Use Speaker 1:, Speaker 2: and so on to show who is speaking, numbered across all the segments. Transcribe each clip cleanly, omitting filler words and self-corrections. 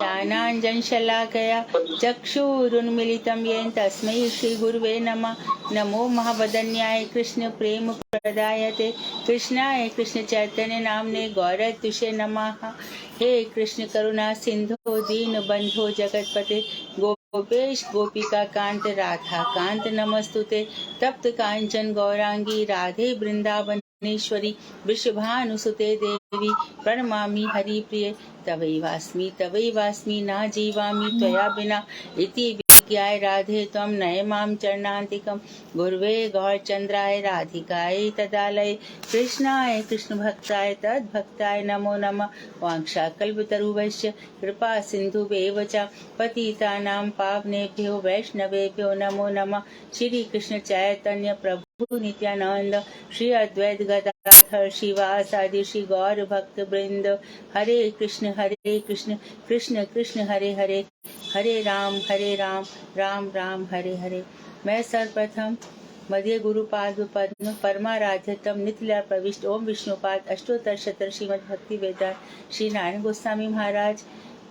Speaker 1: ज्ञानाञ्जनशलाकया चक्षुरुन्मीलितं येन तस्मै श्रीगुरुवे नमः। नमो महावदन्याय कृष्णप्रेमप्रदायते कृष्णाय कृष्णचैतन्य नाम्ने गौरतुषे नमः। हे कृष्ण करुणा सिंधु दीनबंधो जगतपते गोपेश गोपिका कांत राधा कांत नमस्तुते। तप्त कांचन गौरांगी राधे वृंदावनेश्वरी वृषभानुसुते देवी प्रणमामि हरिप्रिये। तवैवास्मि न जीवामि त्वया विना इति विज्ञाय राधे त्वं नय मां चरणान्तिकं। गुर्वे गौरचन्द्राय राधिकायै तदालये कृष्णाय कृष्णभक्ताय तद्भक्ताय नमो नमः। वाञ्छाकल्पतरुभ्यश्च कृपा सिन्धुभ्येव च पतितानां पावनेभ्यो वैष्णवेभ्यो नमो नमः। श्री कृष्ण चैतन्य प्रभु नित्यानंद श्री अद्वैत गदाधर शिवासादि श्री गौर भक्त वृंद। हरे कृष्ण कृष्ण कृष्ण हरे हरे हरे राम राम राम हरे हरे। मैं सर्वप्रथम मध्य गुरुपाद पद्म परमाराध्यतम नित्यलीला प्रविष्ट ओम विष्णुपाद अष्टोत्तर शतक श्रीमद् भक्ति वेदांत श्री नारायण गोस्वामी महाराज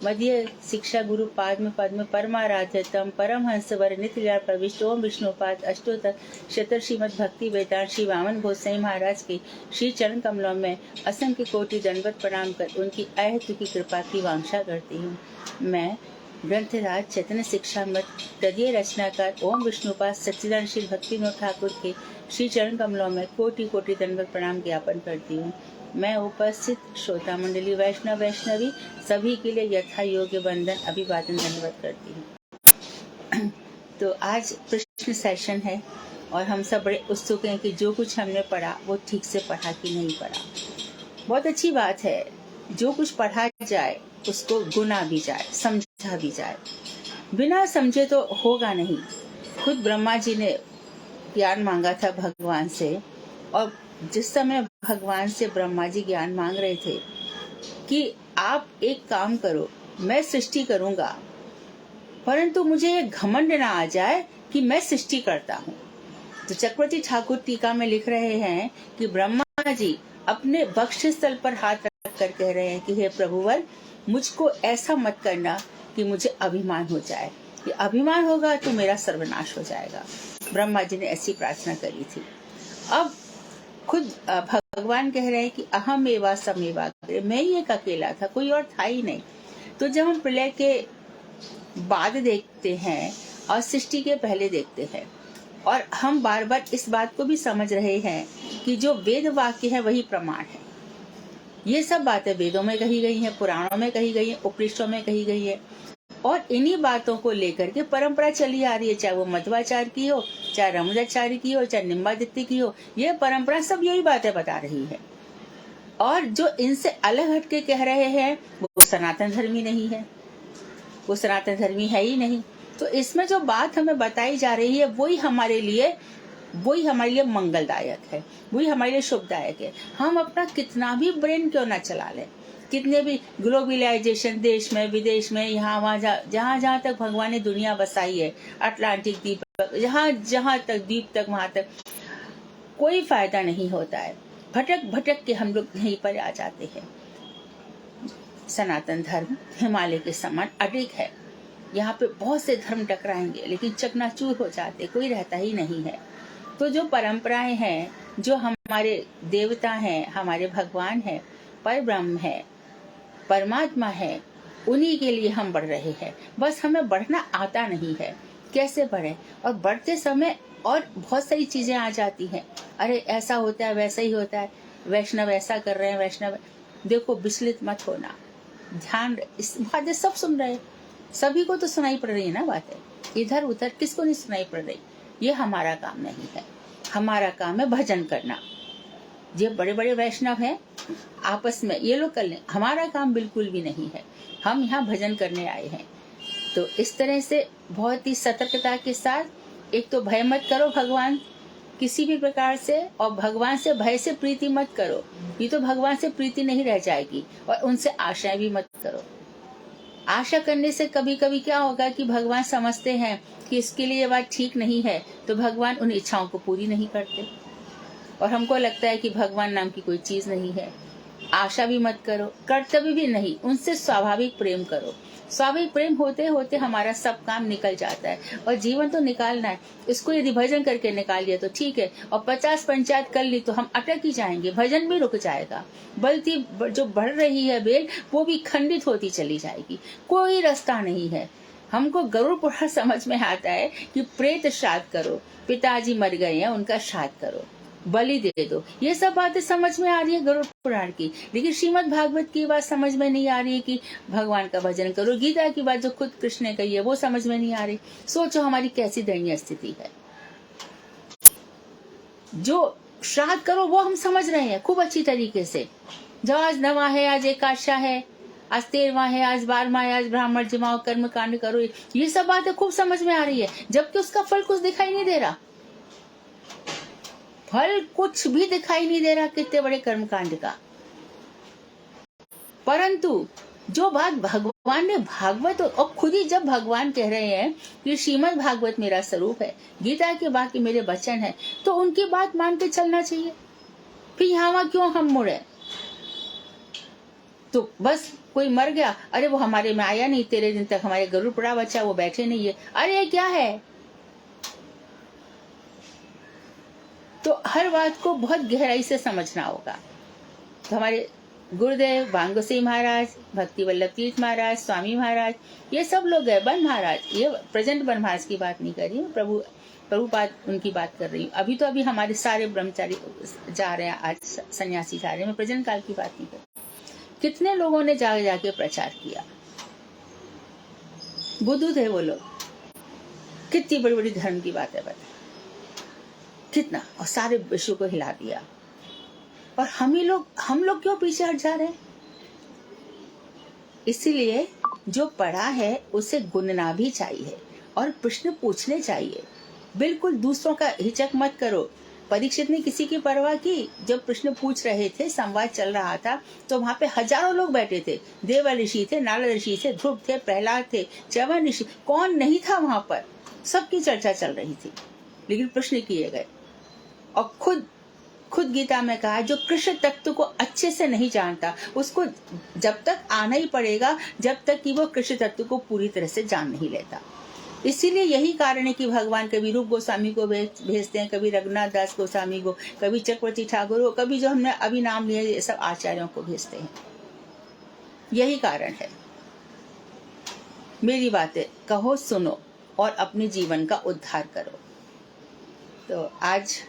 Speaker 1: मध्य शिक्षा गुरु पाद्म पद्म परमाराध्यतम परमहंसवर नित्यलीला प्रविष्ट ओम विष्णुपाद अष्टोत्तर शतक श्रीमद् भक्ति वेदांत श्री वामन गोसाई महाराज के श्री चरण कमलों में असंख्य कोटि दंडवत प्रणाम कर उनकी अहेतु की कृपा की वांछा करती हूँ। मैं ग्रंथराज चैतन्य शिक्षा मत तदीय रचनाकार ओम विष्णुपाद सच्चिदानंद श्री भक्तिविनोद ठाकुर के श्री चरण कमलों में कोटि कोटि दंडवत प्रणाम ज्ञापन करती हूँ। मैं उपस्थित श्रोता मंडली वैष्णवी सभी के लिए यथा योग्य वंदन अभिवादन दंडवत करती हूँ। तो आज प्रश्न सेशन है और हम सब बड़े उत्सुक हैं कि जो कुछ हमने पढ़ा वो ठीक से पढ़ा कि नहीं पढ़ा। बहुत अच्छी बात है, जो कुछ पढ़ा जाए उसको गुना भी जाए, समझा भी जाए। बिना समझे तो होगा नहीं। खुद ब्रह्मा जी ने ज्ञान मांगा था भगवान से, और जिस समय भगवान से ब्रह्मा जी ज्ञान मांग रहे थे कि आप एक काम करो, मैं सृष्टि करूंगा, परंतु मुझे ये घमंड ना आ जाए कि मैं सृष्टि करता हूँ। तो चक्रवर्ती ठाकुर टीका में लिख रहे हैं कि ब्रह्मा जी अपने वक्षस्थल पर हाथ रख कर कह रहे हैं कि हे प्रभुवर, मुझको ऐसा मत करना कि मुझे अभिमान हो जाए, कि अभिमान होगा तो मेरा सर्वनाश हो जाएगा। ब्रह्मा जी ने ऐसी प्रार्थना करी थी। अब खुद भगवान कह रहे हैं कि अहम एवा समेवा, मैं ही एक अकेला था, कोई और था ही नहीं। तो जब हम प्रलय के बाद देखते हैं और सृष्टि के पहले देखते हैं, और हम बार बार इस बात को भी समझ रहे हैं कि जो वेद वाक्य है वही प्रमाण है। ये सब बातें वेदों में कही गई हैं, पुराणों में कही गई हैं, उपनिषदों में कही गई है, और इन्हीं बातों को लेकर के परंपरा चली आ रही है। चाहे वो मध्वाचार्य की हो, चाहे रमणाचार्य की हो, चाहे निम्बादित्य की हो, ये परंपरा सब यही बातें बता रही है। और जो इनसे अलग हटके कह रहे हैं वो सनातन धर्मी नहीं है, वो सनातन धर्मी है ही नहीं। तो इसमें जो बात हमें बताई जा रही है वही हमारे लिए मंगलदायक है, वही हमारे लिए शुभदायक है। हम अपना कितना भी ब्रेन क्यों ना चला लें, कितने भी ग्लोबलाइजेशन देश में विदेश में यहाँ वहाँ जहाँ तक भगवान ने दुनिया बसाई है, अटलांटिक द्वीप जहाँ तक द्वीप तक वहाँ तक कोई फायदा नहीं होता है। भटक के हम लोग यहीं पर आ जाते हैं। सनातन धर्म हिमालय के समान अडिग है। यहाँ पे बहुत से धर्म टकराएंगे लेकिन चकनाचूर हो जाते, कोई रहता ही नहीं है। तो जो परंपराएं हैं, जो हमारे देवता हैं, हमारे भगवान हैं, पर ब्रह्म है, परमात्मा है, उन्हीं के लिए हम बढ़ रहे हैं। बस हमें बढ़ना आता नहीं है, कैसे बढ़े। और बढ़ते समय और बहुत सारी चीजें आ जाती हैं, अरे ऐसा होता है, वैसा ही होता है, वैष्णव ऐसा कर रहे हैं, वैष्णव। देखो, विचलित मत होना, ध्यान, इस बातें सब सुन रहे, सभी को तो सुनाई पड़ रही है ना बातें, इधर उधर किसको नहीं सुनाई पड़ रही। ये हमारा काम नहीं है, हमारा काम है भजन करना। ये बड़े बड़े वैष्णव हैं, आपस में ये लोग कर लें, हमारा काम बिल्कुल भी नहीं है। हम यहाँ भजन करने आए हैं। तो इस तरह से बहुत ही सतर्कता के साथ, एक तो भय मत करो भगवान किसी भी प्रकार से, और भगवान से भय से प्रीति मत करो, ये तो भगवान से प्रीति नहीं रह जाएगी। और उनसे आशाएं भी मत करो। आशा करने से कभी कभी क्या होगा कि भगवान समझते हैं कि इसके लिए ये बात ठीक नहीं है, तो भगवान उन इच्छाओं को पूरी नहीं करते, और हमको लगता है कि भगवान नाम की कोई चीज नहीं है। आशा भी मत करो, कर्तव्य भी नहीं, उनसे स्वाभाविक प्रेम करो। स्वाभाविक प्रेम होते होते हमारा सब काम निकल जाता है, और जीवन तो निकालना है। इसको यदि भजन करके निकाल लिया तो ठीक है, और 50 पंचायत कर ली तो हम अटक ही जाएंगे, भजन भी रुक जाएगा, बल्कि जो बढ़ रही है बेल वो भी खंडित होती चली जाएगी। कोई रास्ता नहीं है। हमको गरुड़ पुराण समझ में आता है कि प्रेत श्राद्ध करो, पिताजी मर गए हैं उनका श्राद्ध करो, बलि दे दो, ये सब बातें समझ में आ रही है गरुड़ पुराण की। लेकिन श्रीमद् भागवत की बात समझ में नहीं आ रही है कि भगवान का भजन करो। गीता की बात जो खुद कृष्ण ने कही है वो समझ में नहीं आ रही। सोचो हमारी कैसी दयनीय स्थिति है। जो श्राद्ध करो वो हम समझ रहे हैं खूब अच्छी तरीके से। जो आज 9वां है, आज एकादशा है, आज 13वां है, आज 12वां है, आज ब्राह्मण जमाओ, कर्म कांड करो, ये सब बातें खूब समझ में आ रही है, जबकि उसका फल कुछ दिखाई नहीं दे रहा। फल कुछ भी दिखाई नहीं दे रहा कितने बड़े कर्मकांड का। परंतु जो बात भगवान ने भागवत, और खुद ही जब भगवान कह रहे हैं कि श्रीमद् भागवत मेरा स्वरूप है, गीता के बाकी मेरे वचन है, तो उनकी बात मान के चलना चाहिए। फिर यहाँ क्यों हम मुड़े? तो बस कोई मर गया, अरे वो हमारे में आया नहीं, 13 दिन तक हमारे गरुड़ पड़ा बच्चा, वो बैठे नहीं है, अरे क्या है। तो हर बात को बहुत गहराई से समझना होगा। तो हमारे गुरुदेव बांगोसी महाराज, भक्ति वल्लभ तीर्थ महाराज, स्वामी महाराज, ये सब लोग है, बन महाराज, ये प्रेजेंट बन महाराज की बात नहीं कर रही हूँ, प्रभुपाद उनकी बात कर रही हूँ। अभी हमारे सारे ब्रह्मचारी जा रहे हैं, आज सन्यासी जा रहे हैं, मैं प्रेजेंट काल की बात नहीं कर रही। कितने लोगों ने जाके प्रचार किया, बुद्ध थे वो लोग, कितनी बड़ी बड़ी धर्म की बात है बता, कितना, और सारे विश्व को हिला दिया। और हम लोग क्यों पीछे हट जा रहे हैं? इसीलिए जो पढ़ा है उसे गुनना भी चाहिए और प्रश्न पूछने चाहिए। बिल्कुल दूसरों का हिचक मत करो। परीक्षित ने किसी की परवाह की? जब प्रश्न पूछ रहे थे, संवाद चल रहा था, तो वहां पे हजारों लोग बैठे थे। देव ऋषि थे, नारद ऋषि थे, ध्रुव थे, प्रहलाद थे, च्यवन ऋषि, कौन नहीं था वहां पर? सबकी चर्चा चल रही थी, लेकिन प्रश्न किए गए। और खुद गीता में कहा, जो कृष्ण तत्व को अच्छे से नहीं जानता उसको जब तक आना ही पड़ेगा, जब तक कि वो कृष्ण तत्व को पूरी तरह से जान नहीं लेता। इसीलिए यही कारण है कि भगवान कभी रूप गोस्वामी को भेजते हैं, कभी रघुनाथ दास गोस्वामी को, कभी चक्रवर्ती ठाकुर को, कभी जो हमने अभी नाम लिए ये सब आचार्यों को भेजते हैं। यही कारण है। मेरी बातें कहो, सुनो और अपने जीवन का उद्धार करो। तो आज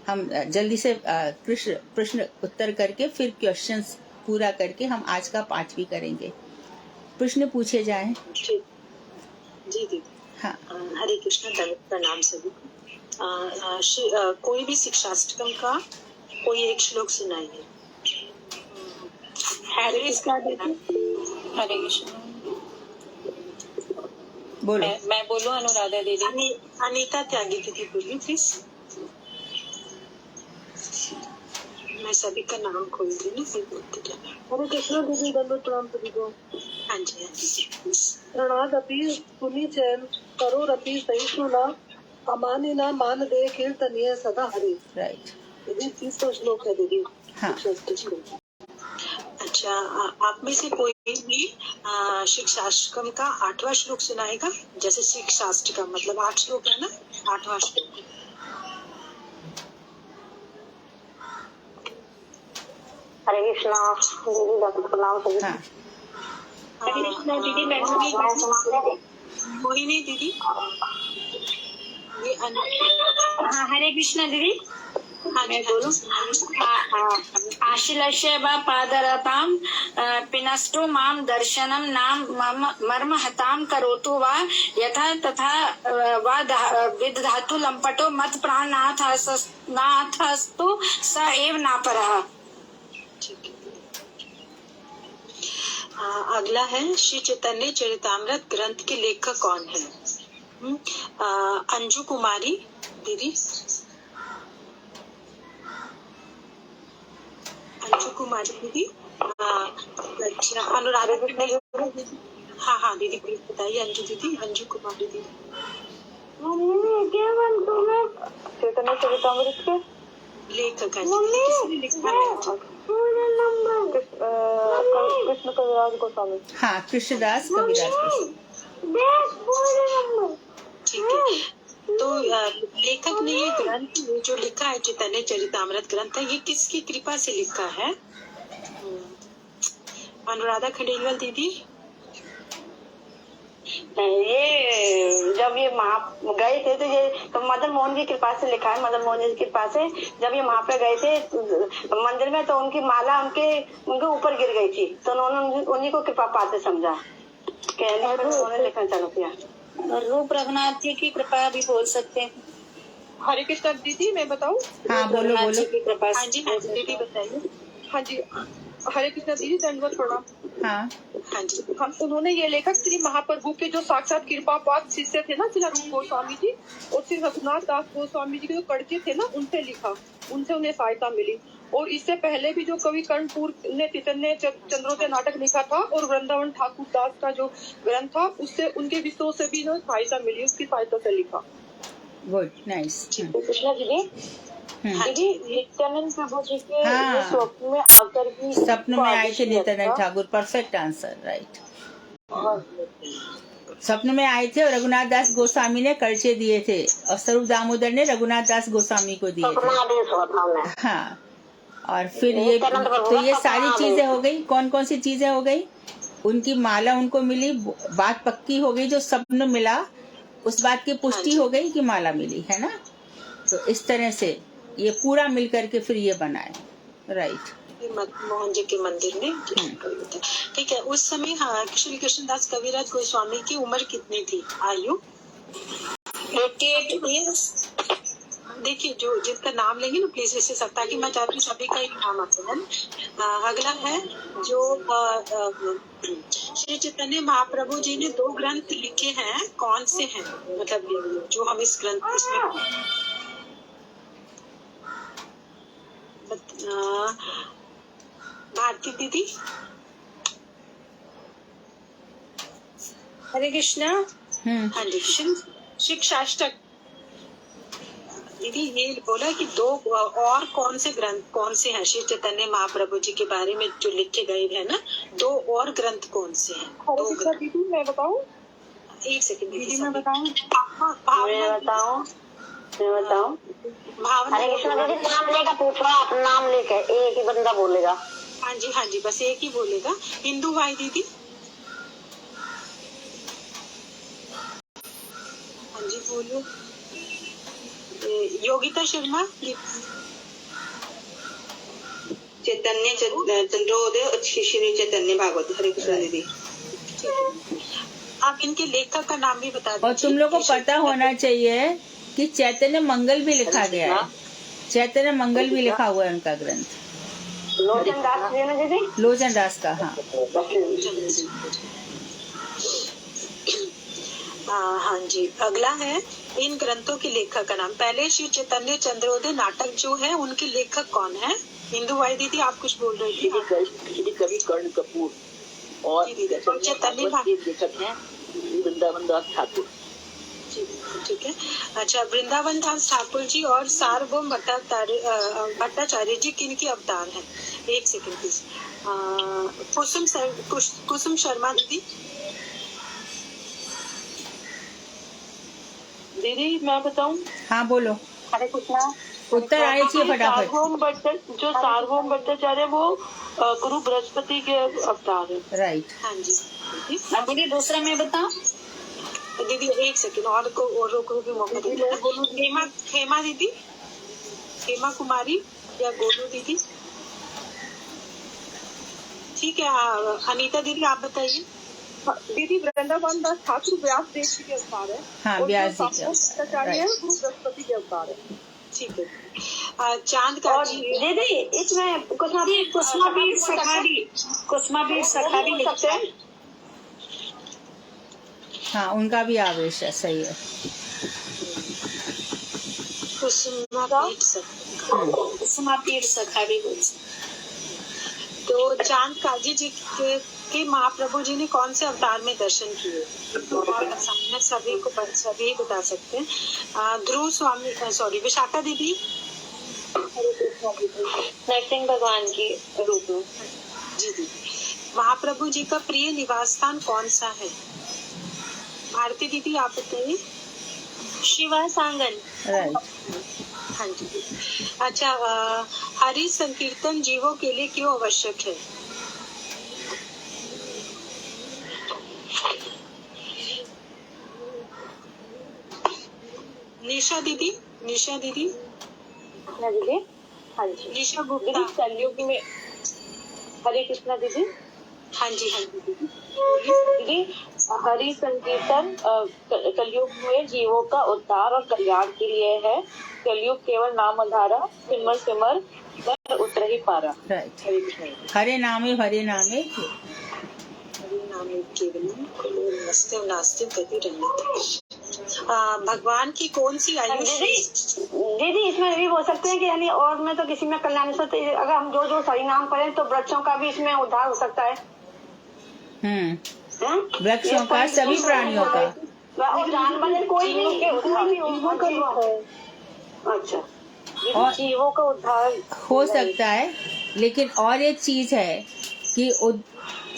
Speaker 1: हम जल्दी से प्रश्न उत्तर करके फिर क्वेश्चंस पूरा करके हम आज का पाठ भी करेंगे। प्रश्न पूछे जाएं।
Speaker 2: जी दीदी।
Speaker 1: हाँ।
Speaker 2: हरे कृष्ण, प्रणाम सभी। कोई भी शिक्षाष्टकम का कोई एक श्लोक सुनाइए। हरे कृष्ण दीदी। हरे कृष्ण।
Speaker 1: बोलो।
Speaker 2: मैं बोलूं अनुराधा दीदी? अनीता त्यागी दीदी बोलिए प्लीज। मैं सभी का नाम खोल दी ना, फिर बोलते जाना।
Speaker 3: हरे कृष्ण दीदी, दंडवत प्रणाम सभी को।
Speaker 2: हाँ जी।
Speaker 3: प्रणादपि पुनि चैन करो रपि सहिष्णुना अमानिना मान दे कीर्तनीय सदा हरि।
Speaker 1: राइट।
Speaker 3: दीदी 30 श्लोक है दीदी।
Speaker 1: हाँ।
Speaker 2: अच्छा, आप में से कोई भी शिक्षाष्टकम का 8वां श्लोक सुनाएगा? जैसे शिक्षाष्टकम मतलब 8 श्लोक है ना, 8वां श्लोक।
Speaker 3: हरे कृष्णा दीदी, दंडवत प्रणाम सभी।
Speaker 1: हाँ।
Speaker 2: हरे कृष्णा दीदी। मैं मोहिनी दीदी।
Speaker 4: हाँ, हरे कृष्णा दीदी।
Speaker 2: मैं बोलूं?
Speaker 4: आशिलस्य वा पादरतां पिनष्टो माम दर्शनम नाम मर्म हताम करोतु वा यथा तथा वा विदधातु लंपटो मत प्राणनाथस्तु स एव नापरः।
Speaker 2: अगला है, श्री चैतन्य चरितामृत ग्रंथ के लेखक कौन है? अंजू कुमारी दीदी। अंजू कुमारी दीदी। अच्छा, अनुराधा दीदी। हाँ दीदी प्लीज बताइए। अंजू दीदी, अंजू कुमारी दीदी।
Speaker 3: चैतन्य चरितामृत के
Speaker 2: लेखक है किसने लिखा है?
Speaker 3: कृष्ण कविराज गोस्वामी।
Speaker 1: हाँ, कृष्णदास कविराज गोस्वामी।
Speaker 2: ठीक है। तो लेखक ने ये ग्रंथ जो लिखा है चैतन्य चरितामृत ग्रंथ है, ये किसकी कृपा से लिखा है? अनुराधा खंडेलवाल दीदी।
Speaker 4: ये जब ये वहाँ गए थे तो ये तो मदन मोहन की कृपा से लिखा है। मदन मोहन जी की कृपा से जब ये वहाँ पे गए थे मंदिर में, तो उनकी माला उनके ऊपर गिर गई थी, तो उन्होंने उन्हीं को कृपा पात्र समझा, कहने पर उन्होंने लिखना चालू किया। रूप रघुनाथ जी की कृपा भी बोल सकते हैं।
Speaker 3: हरे कृष्ण दीदी, मैं बताऊँ?
Speaker 1: हाँ, बोलो
Speaker 4: रघुनाथ
Speaker 1: बोलो।
Speaker 4: जी की कृपा
Speaker 2: हाँ
Speaker 4: से।
Speaker 2: जी, हाँ जी दीदी बताइए।
Speaker 3: हाँ जी, हरे कृष्ण दीदी, दंडवत प्रणाम।
Speaker 1: हाँ,
Speaker 2: हाँ जी।
Speaker 3: हम उन्होंने ये लेखक श्री महाप्रभु के जो साक्षात कृपा पात्र शिष्य थे ना, श्री रूप गोस्वामी जी और श्री रघुनाथ दास गोस्वामी जी के जो कड़चे थे ना, उनसे लिखा, उनसे उन्हें सहायता मिली। और इससे पहले भी जो कवि कर्णपुर ने चैतन्य चंद्रोदय नाटक लिखा था और वृंदावन ठाकुर दास का जो ग्रंथ था, उससे उनके विषयों से भी सहायता मिली, उसकी सहायता से लिखा।
Speaker 1: Good, nice.
Speaker 4: कृष्णा दीदी, दीदी नित्यानंद प्रभु जी के
Speaker 1: हाँ।
Speaker 4: स्वप्न में आकर भी
Speaker 1: सपनों में आए थे Nityanand Thakur. Perfect answer, right. सपनों में आए थे और रघुनाथ दास गोस्वामी ने कर्चे दिए थे और स्वरूप दामोदर ने रघुनाथ दास गोस्वामी को दिए थे। हाँ, और फिर ये तो ये सारी चीजें हो गई। कौन कौन सी चीजें हो गई? उनकी माला उनको मिली, बात पक्की हो गई, जो सपन मिला उस बात की पुष्टि हो गई कि माला मिली, है ना। तो इस तरह से ये पूरा मिल करके फिर ये बना है, राइट।
Speaker 2: मोहन जी के मंदिर में। ठीक है। उस समय हाँ, श्री कृष्णदास कविराज गोस्वामी की उम्र कितनी थी? आयु
Speaker 4: 88 years।
Speaker 2: देखिए, जो जिसका नाम लेंगे ना प्लीज इसे सब, ताकि मैं चाहती हूँ सभी का ही नाम आता है। अगला है जो श्री चैतन्य महाप्रभु जी ने 2 ग्रंथ लिखे हैं, कौन से हैं? मतलब जो हम इस ग्रंथ इसमें भारती दीदी।
Speaker 4: हरे कृष्णा।
Speaker 2: हाँ जी, शिक्षाष्टक दीदी ये बोला कि 2 और कौन से ग्रंथ कौन से हैं श्री चैतन्य महाप्रभु जी के बारे में जो लिखे गए हैं ना, 2 और ग्रंथ कौन से हैं? 2 ग्रंथ
Speaker 3: दीदी मैं बताऊँ?
Speaker 2: एक सेकंड दीदी,
Speaker 3: मैं बताऊँ?
Speaker 2: भावना।
Speaker 4: हरे कृष्णा दीदी, नाम लेकर पूछो, आप नाम लेकर एक ही बंदा बोलेगा।
Speaker 2: हाँ जी, हाँ जी, बस एक ही बोलेगा। हिंदू भाई दीदी। हाँ जी बोलो। योगिता शर्मा।
Speaker 5: चैतन्य चंद्रोदय और श्री चैतन्य भागवत। हरे कृष्ण दीदी।
Speaker 2: आप इनके लेखक का नाम भी बता दीजिए।
Speaker 1: और तुम लोग को पता होना चाहिए कि चैतन्य मंगल भी लिखा गया है। चैतन्य मंगल भी लिखा हुआ है उनका ग्रंथ।
Speaker 4: लोचन दास जी ने दीदी।
Speaker 1: लोचन दास का, हाँ।
Speaker 2: हाँ जी। अगला है इन ग्रंथों के लेखक का नाम। पहले श्री चैतन्य चंद्रोदय नाटक जो है उनके लेखक कौन है? हिंदू भाई दीदी आप कुछ बोल रही थी।
Speaker 5: कवि कर्ण कपूर और
Speaker 2: चैतन्य
Speaker 5: लेखक हैं वृंदावन दास ठाकुर।
Speaker 2: ठीक है। अच्छा, वृंदावन दास ठाकुर जी और सार्वभौम भट्टाचार्य जी किन के अवतार हैं? एक सेकंड प्लीज। कुसुम शर्मा दीदी।
Speaker 3: दीदी मैं बताऊँ?
Speaker 1: हाँ बोलो।
Speaker 4: हरे कृष्णा।
Speaker 1: उत्तर आने चाहिए फटाफट।
Speaker 3: जो सार्वभौम भट्टाचार्य वो गुरु बृहस्पति के अवतार है।
Speaker 1: राइट।
Speaker 2: हाँ जी
Speaker 4: दीदी दूसरा मैं बताऊँ?
Speaker 2: दीदी एक सेकंड और को भी मौका दीजिए। हेमा दीदी, हेमा कुमारी या गोलू दीदी। ठीक है। अनीता दीदी आप बताइए।
Speaker 3: दीदी वृंदावन दास ठाकुर व्यास देव जी के अवतार है।
Speaker 1: हाँ, व्यास जी के
Speaker 3: अवतार है, गुरु बृहस्पति के अवतार है।
Speaker 2: ठीक है। चांद का
Speaker 4: और दीदी इसमें कुसुमाबीर सखारी लिखते हैं।
Speaker 1: हाँ, उनका भी आवेश है, सही है।
Speaker 4: कुसुमाबीर सखारी।
Speaker 2: तो चांद काजी जी के महाप्रभु जी ने कौन से अवतार में दर्शन किए? बहुत आसान है, सभी बता सकते हैं। ध्रुव स्वामी, सॉरी विशाखा दीदी।
Speaker 4: नरसिंह भगवान के रूप में।
Speaker 2: जी दीदी, महाप्रभु जी का प्रिय निवास स्थान कौन सा है? भारती दीदी आप बताइए।
Speaker 4: शिवा सांगन।
Speaker 1: राइट।
Speaker 2: हाँ जी। अच्छा, हरि संकीर्तन जीवों के लिए क्यों आवश्यक है? निशा दीदी।
Speaker 4: हाँ दीदी। हाँ जी।
Speaker 2: निशा गुप्ता।
Speaker 4: दीदी कलयुग में, हरे कृष्णा दीदी।
Speaker 2: हाँ जी दीदी।
Speaker 4: दीदी हरि संकीर्तन कलयुग में जीवों का उद्धार और कल्याण के लिए है। कलयुग केवल नाम आधारा, सिमर सिमर कर उतर ही पारा।
Speaker 1: राइट।
Speaker 2: हरे कृष्ण।
Speaker 1: हरे नामे
Speaker 2: हरि नाम केवलम कुलो नस्ते नास्ते गति रहित। भगवान की कौन सी आयु?
Speaker 4: दीदी इसमें भी बोल सकते हैं कि यानी और में तो किसी में कल्याण हो सकता है। अगर हम जो जो सही नाम पढ़े तो वृक्षों का भी इसमें उद्धार हो सकता है।
Speaker 1: वृक्षों का, सभी प्राणियों का,
Speaker 4: और जानवर कोई भी अच्छा,
Speaker 1: और
Speaker 4: जीवों का उद्धार
Speaker 1: हो सकता है। लेकिन और एक चीज है कि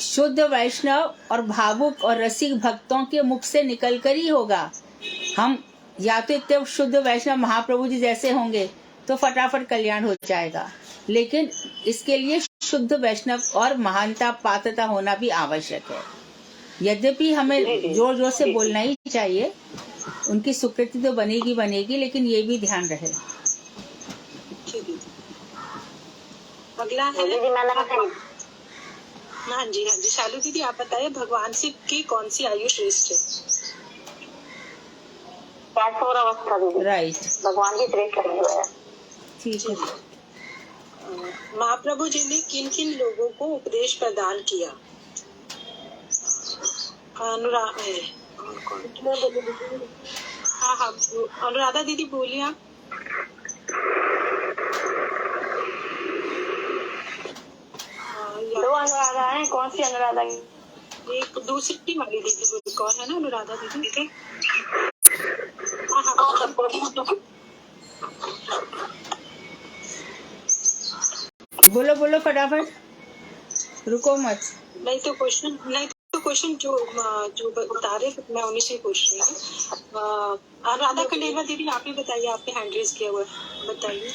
Speaker 1: शुद्ध वैष्णव और भावुक और रसिक भक्तों के मुख से निकलकर ही होगा। हम या तो इतने शुद्ध वैष्णव महाप्रभु जी जैसे होंगे तो फटाफट कल्याण हो जाएगा, लेकिन इसके लिए शुद्ध वैष्णव और महानता पात्रता होना भी आवश्यक है। यद्यपि हमें जोर जोर से बोलना ही चाहिए, उनकी सुकृति तो बनेगी, लेकिन ये भी ध्यान रहे।
Speaker 2: अगला है। हाँ जी शालू दीदी आप बताइए, भगवान से की कौन सी आयु श्रेष्ठ है?
Speaker 1: राइट।
Speaker 4: भगवान की श्रेष्ठ आयु है।
Speaker 1: ठीक है।
Speaker 2: महाप्रभु जी ने किन किन लोगों को उपदेश प्रदान किया? हाँ अनुराधा दीदी बोलिए आप।
Speaker 4: दो अनुराधा है, कौन सी अनुराधा?
Speaker 2: एक दूसरी वाली दीदी कौन है ना, अनुराधा दीदी।
Speaker 1: बोलो फटाफट, रुको मत।
Speaker 2: नहीं तो क्वेश्चन जो बता रहे मैं उन्हीं से पूछ रही हूँ। अनुराधा खंडेलवा दीदी आप ही बताइए, आपने हैंड रेज किया हुआ है, बताइए।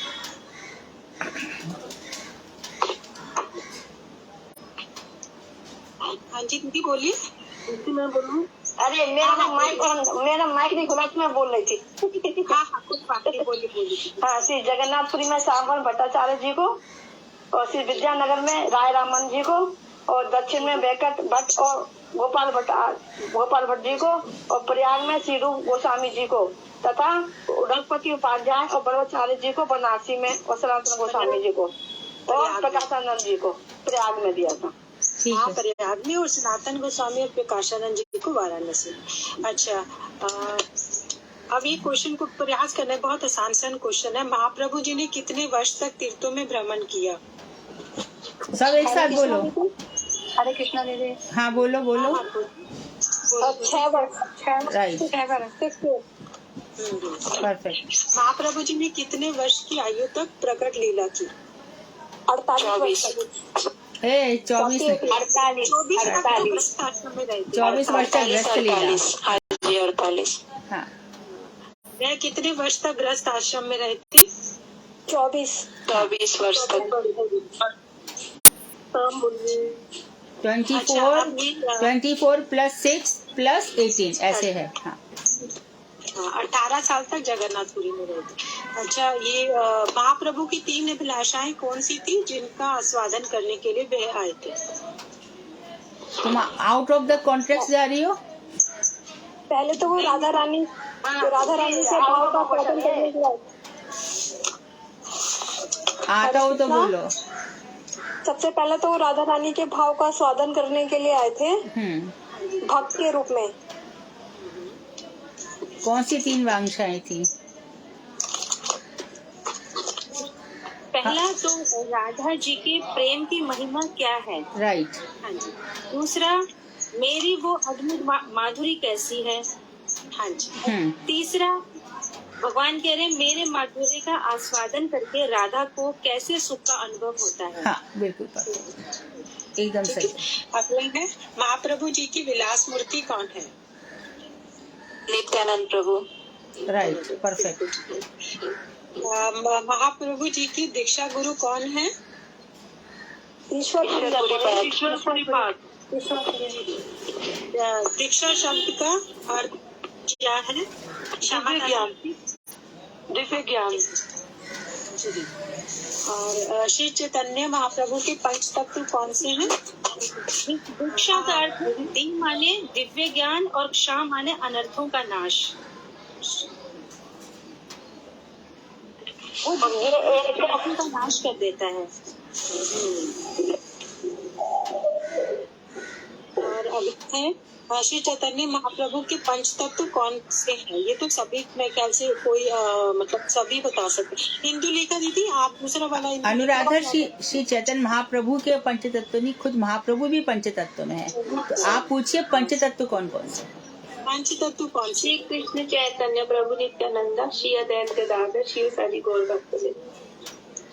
Speaker 2: हाँ जी दीदी बोलिए। मैं बोलूँ?
Speaker 4: अरे मेरा माइक नहीं खुला तो मैं बोल रही थी।
Speaker 2: हाँ कुछ बात नहीं, बोलिए।
Speaker 4: हाँ, श्री जगन्नाथपुरी में सावन भट्टाचार्य जी को, और श्री विद्यानगर में राय रामन जी को, और दक्षिण में वेंकट भट्ट और गोपाल भट्ट जी को, और प्रयाग में श्री रूप गोस्वामी जी को, तथा रघुपति उपाध्याय और बल्लभाचार्य जी को बनारसी में, और सनातन गोस्वामी जी को, और प्रकाशानंद जी को प्रयाग में दिया था।
Speaker 2: हाँ प्रयाग में, और सनातन गोस्वामी और प्रकाशानंद जी को वाराणसी। अच्छा, अब ये क्वेश्चन को प्रयास करना है, बहुत आसान क्वेश्चन है। महाप्रभु जी ने कितने वर्ष तक तीर्थों में भ्रमण किया?
Speaker 1: सब एक साथ बोलो।
Speaker 4: हरे कृष्णा दीदी।
Speaker 1: हाँ बोलो।
Speaker 4: 6 वर्ष।
Speaker 1: राइट,
Speaker 4: 6 वर्ष।
Speaker 1: परफेक्ट।
Speaker 2: महाप्रभु जी ने कितने वर्ष की आयु तक प्रकट लीला की?
Speaker 4: 48
Speaker 1: 24 वर्ष तक ग्रस्त लीला।
Speaker 5: 48।
Speaker 1: हाँ,
Speaker 2: मैं कितने वर्ष तक ग्रस्त आश्रम में रहती?
Speaker 5: 24 वर्ष तक।
Speaker 1: 24 प्लस 6 प्लस 18 ऐसे है। हाँ,
Speaker 2: 18 साल तक जगन्नाथपुरी में रहती। अच्छा, ये महाप्रभु की 3 अभिलाषाएं कौन सी थी जिनका आस्वादन करने के लिए वे आए थे?
Speaker 1: तुम आउट ऑफ द कॉन्टेक्स्ट जा रही हो।
Speaker 3: पहले तो वो राधा रानी से भाव का प्रकटन करने के लिए,
Speaker 1: आता हो तो बोलो।
Speaker 3: सबसे पहले तो वो राधा रानी के भाव का स्वादन करने के लिए आए थे भक्त के रूप में।
Speaker 1: कौन सी 3 वांछाएं थी?
Speaker 6: पहला तो राधा जी के प्रेम की महिमा क्या है।
Speaker 1: राइट।
Speaker 2: हाँ जी।
Speaker 6: दूसरा, मेरी वो अद्भुत माधुरी कैसी है।
Speaker 2: हाँ जी।
Speaker 6: तीसरा, भगवान कह रहे हैं मेरे माधुर्य का आस्वादन करके राधा को कैसे सुख का अनुभव होता है।
Speaker 1: हाँ बिल्कुल perfect। एकदम सही।
Speaker 2: अगला है महाप्रभु जी की विलास मूर्ति कौन है?
Speaker 5: नित्यानंद प्रभु।
Speaker 1: Right perfect.
Speaker 2: महाप्रभु जी की दीक्षा गुरु कौन है? दीक्षा शब्द का अर्थ क्या है?
Speaker 3: दिव्य ज्ञान।
Speaker 2: और श्री चैतन्य महाप्रभु के पंच तत्व कौन से हैं?
Speaker 6: दीक्षा का अर्थ दी माने दिव्य ज्ञान और क्षमा माने अनर्थों का नाश। वो अनर्थों का नाश कर देता है।
Speaker 2: और अब है श्री चैतन्य महाप्रभु के पंच तत्व कौन से हैं? ये तो सभी मेरे ख्याल से कोई मतलब सभी बता सकते। हिंदू लेखा दीदी आप दूसरा वाला
Speaker 1: अनुराधा श्री चैतन्य महाप्रभु के पंचतत्व नहीं, खुद महाप्रभु भी पंचतत्व में है, तो आप पूछिए पंचतत्व कौन कौन से?
Speaker 2: पंच तत्व कौन से?
Speaker 4: श्री कृष्ण चैतन्य प्रभु नित्यानंद श्री अद्वैत गदाधर श्री सारी गौर भक्त।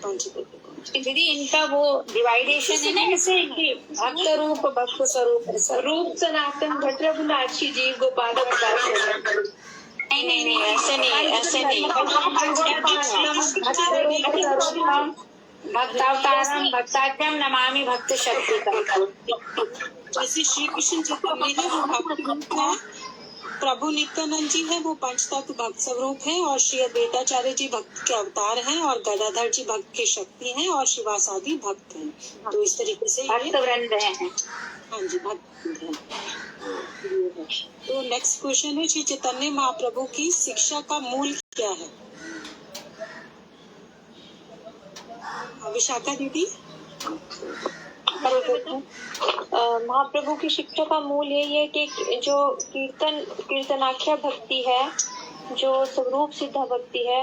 Speaker 2: पंच तत्व
Speaker 6: दीदी इनका वो डिवाइडेशन है ना, जैसे कि भक्त रूप भक्त स्वरूप
Speaker 4: रूप सनातन भट्ट रघुनाथ जी गोपाल
Speaker 6: नहीं ऐसे नहीं भक्तावतारम भक्ताख्यम नमामि भक्त शक्ति का।
Speaker 2: जैसे श्री कृष्ण चैतन्य है वो भक्त रूप है, प्रभु नित्यानंद जी है वो पंचतत्व भक्त स्वरूप है, और श्री अद्वैताचार्य जी भक्त के अवतार हैं, और गदाधर जी भक्त की शक्ति हैं, और शिवासादि भक्त हैं। तो इस तरीके से
Speaker 6: भक्त वृंद हैं।
Speaker 2: हाँ जी भक्त हैं। तो नेक्स्ट क्वेश्चन है श्री चैतन्य महाप्रभु की शिक्षा का मूल क्या है? विशाखा दीदी।
Speaker 4: महाप्रभु की शिक्षा का मूल यही है कि जो कीर्तनाख्या भक्ति है, जो स्वरूप सिद्ध भक्ति है,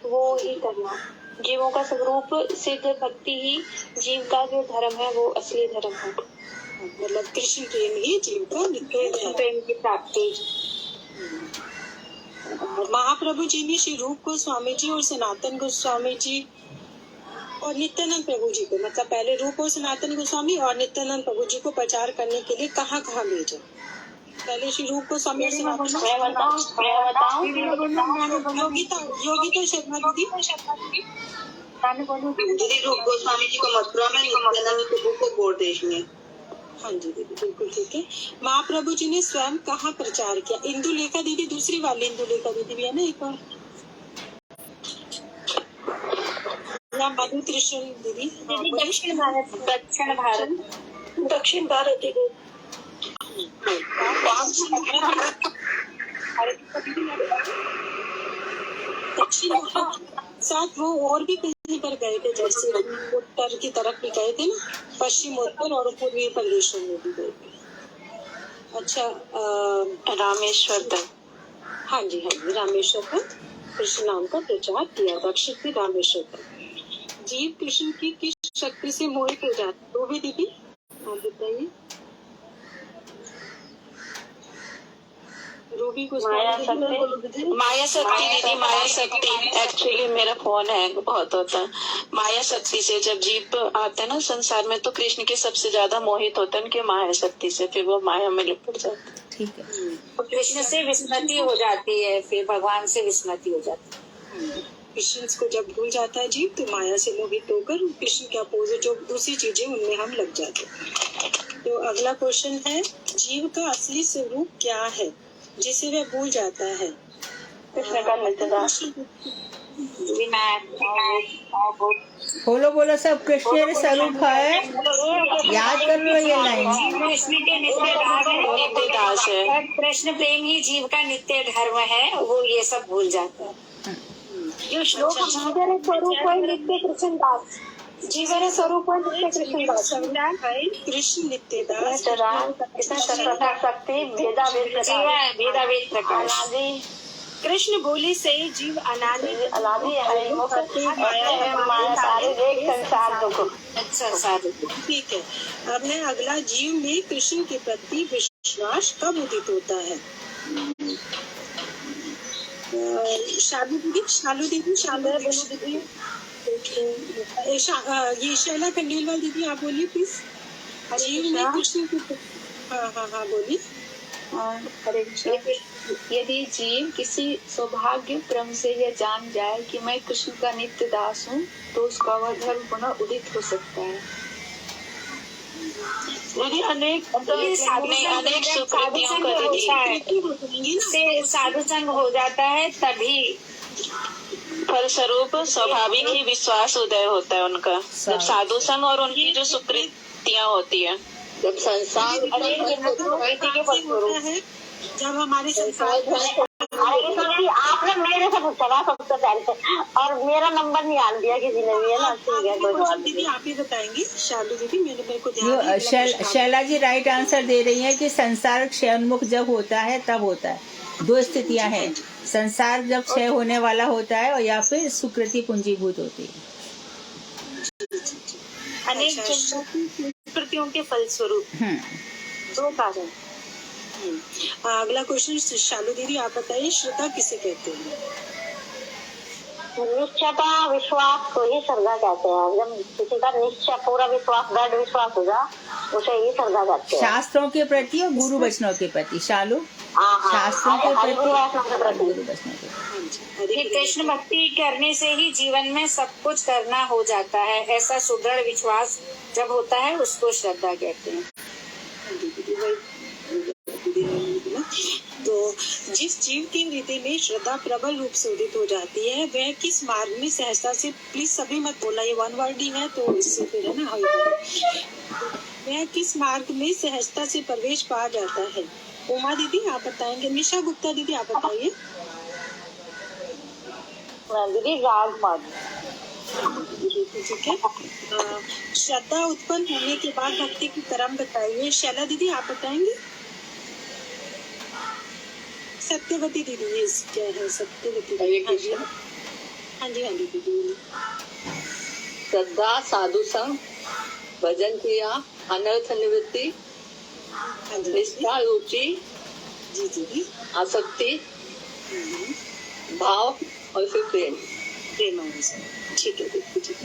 Speaker 4: वो ही करना। जीवों का स्वरूप सिद्ध भक्ति ही जीव का जो धर्म है वो असली धर्म है।
Speaker 2: मतलब कृष्ण प्रेम ही जीव का नित्य
Speaker 4: प्रेम की प्राप्ति।
Speaker 2: महाप्रभु जी ने श्री रूप गोस्वामी जी और सनातन गोस्वामी जी और नित्यानंद प्रभु जी को, मतलब पहले रूप और सनातन गोस्वामी और नित्यानंद प्रभु जी को प्रचार करने के लिए कहाँ कहाँ भेजा? पहले श्री रूप गोस्वामी और सनातन योगिता शर्मा दीदी।
Speaker 5: रूप गोस्वामी जी को मथुरा में, नित्यानंद प्रभु को गोरदेश में।
Speaker 2: हाँ जी दीदी बिल्कुल ठीक है। महाप्रभु जी ने स्वयं कहाँ प्रचार किया? इंदु लेखा दीदी, दूसरी वाली इंदु लेखा दीदी भी है ना एक और, या मधु त्रिशूल दीदी।
Speaker 6: दक्षिण भारत
Speaker 2: दक्षिण भारत दीदी। दक्षिण साथ वो और भी कहीं पर गए थे, जैसे उत्तर की तरफ भी गए थे ना, पश्चिम उत्तर और पूर्वी प्रदेशों में भी गए थे। अच्छा
Speaker 5: रामेश्वर तक।
Speaker 2: हाँ जी रामेश्वर तक कृष्ण नाम का प्रचार किया। दक्षिण से रामेश्वर तक। जीव कृष्ण की किस शक्ति से मोहित हो जाते? वो भी दीदी आप बताइए। रूबी को
Speaker 4: माया शक्ति दीदी, माया शक्ति।
Speaker 5: एक्चुअली मेरा फोन हैंग बहुत होता है। माया शक्ति से जब जीव आता है ना संसार में, तो कृष्ण के सबसे ज्यादा मोहित होता है उनके माया शक्ति से, फिर वो माया में लिपट जाता है।
Speaker 1: ठीक है।
Speaker 6: तो कृष्ण से विस्मृति हो जाती है, फिर भगवान से विस्मृति हो जाती है।
Speaker 2: कृष्ण को जब भूल जाता है जीव, तो माया से मोहित होकर कृष्ण के अपोजिट जो दूसरी चीजें उनमें हम लग जाते हैं। तो अगला क्वेश्चन है, जीव का असली स्वरूप क्या है जिसे वह भूल जाता है?
Speaker 4: कृष्ण का नित्यदान।
Speaker 1: बोलो सब, कृष्ण स्वरूप है, याद कर लो ये लाइन।
Speaker 6: कृष्ण के नित्य दास है, कृष्ण प्रेम ही जीव का नित्य धर्म है, वो ये सब भूल जाता है।
Speaker 4: जो श्लोक स्वरूप है नित्य कृष्ण दास, जीवन स्वरूप है नित्य कृष्ण दास।
Speaker 2: कृष्ण नित्य दास
Speaker 4: शक्ति
Speaker 6: भेदावेद प्रकाश।
Speaker 2: कृष्ण बोले से जीव अनादि
Speaker 6: संसार।
Speaker 2: ठीक है। अब है अगला, जीव में कृष्ण के प्रति विश्वास कब उदित होता है? शालू दीदी ये शैला खंडेलवाल दीदी आप बोलिए प्लीज। जीव में कृष्ण की हाँ बोलिए।
Speaker 7: हरे कृष्ण। यदि जीव किसी सौभाग्य क्रम से यह जान जाए कि मैं कृष्ण का नित्य दास हूँ, तो उसका वह धर्म पुनः उदित हो सकता है।
Speaker 5: अनेक सुकृतियों का
Speaker 6: से साधु संग हो जाता है, तभी
Speaker 5: फलस्वरूप स्वाभाविक ही विश्वास उदय होता है उनका, जब साधु संग और उनकी जो सुकृतियाँ होती है,
Speaker 2: जब संसार जब हमारे संसार
Speaker 4: आपने मेरे से पूछा ना सबसे पहले, और मेरा नंबर नहीं आन दिया किसी ने भी, है ना। ठीक है, कोई बात
Speaker 2: दीदी आप ही बताएंगे। शालू दीदी मेरे को
Speaker 1: शैला जी राइट आंसर दे रही है कि संसार क्षयोन्मुख जब होता है तब होता है। दो स्थितियां हैं, संसार जब क्षय होने वाला होता है और या फिर सुकृति पूंजीभूत होती है।
Speaker 6: अनेक जन्मों की संस्कृतियों के फलस्वरूप दो कारण।
Speaker 2: अगला क्वेश्चन शालू दीदी आप बताइए, श्रद्धा किसे कहते हैं?
Speaker 4: निश्चयता विश्वास को ही श्रद्धा कहते हैं। जब किसी का निश्चय पूरा विश्वास, दृढ़ विश्वास होगा, उसे ही श्रद्धा कहते हैं।
Speaker 1: शास्त्रों के प्रति और गुरु वचनों के प्रति। शालू शास्त्रों के प्रति, गुरु वचनों के प्रति।
Speaker 6: कृष्ण भक्ति करने से ही जीवन में सब कुछ करना हो जाता है, ऐसा सुदृढ़ विश्वास जब होता है उसको श्रद्धा कहते हैं।
Speaker 2: तो जिस जीव की हृदय में श्रद्धा प्रबल रूप से उदित हो जाती है, वह किस मार्ग में सहजता से, प्लीज सभी मत बोला, ये वन वर्ड ही है तो इससे फिर है ना, वह किस मार्ग में सहजता से प्रवेश पा जाता है? उमा दीदी आप बताएंगे। निशा गुप्ता दीदी आप बताइए।
Speaker 4: दीदी राग मार्ग।
Speaker 2: ठीक है। श्रद्धा उत्पन्न होने के बाद भक्ति की क्रम बताइए। शैला दीदी आप बताएंगे। सत्यवती दीदी ये क्या है? सत्यवती दीदी हाँ जी दीदी।
Speaker 3: श्रद्धा, साधु संग, भजन किया, अनर्थ निवृत्ति, निष्ठा, रुचि,
Speaker 2: जी जी,
Speaker 3: आसक्ति, भाव और फिर प्रेम।
Speaker 2: ठीक है ठीक है।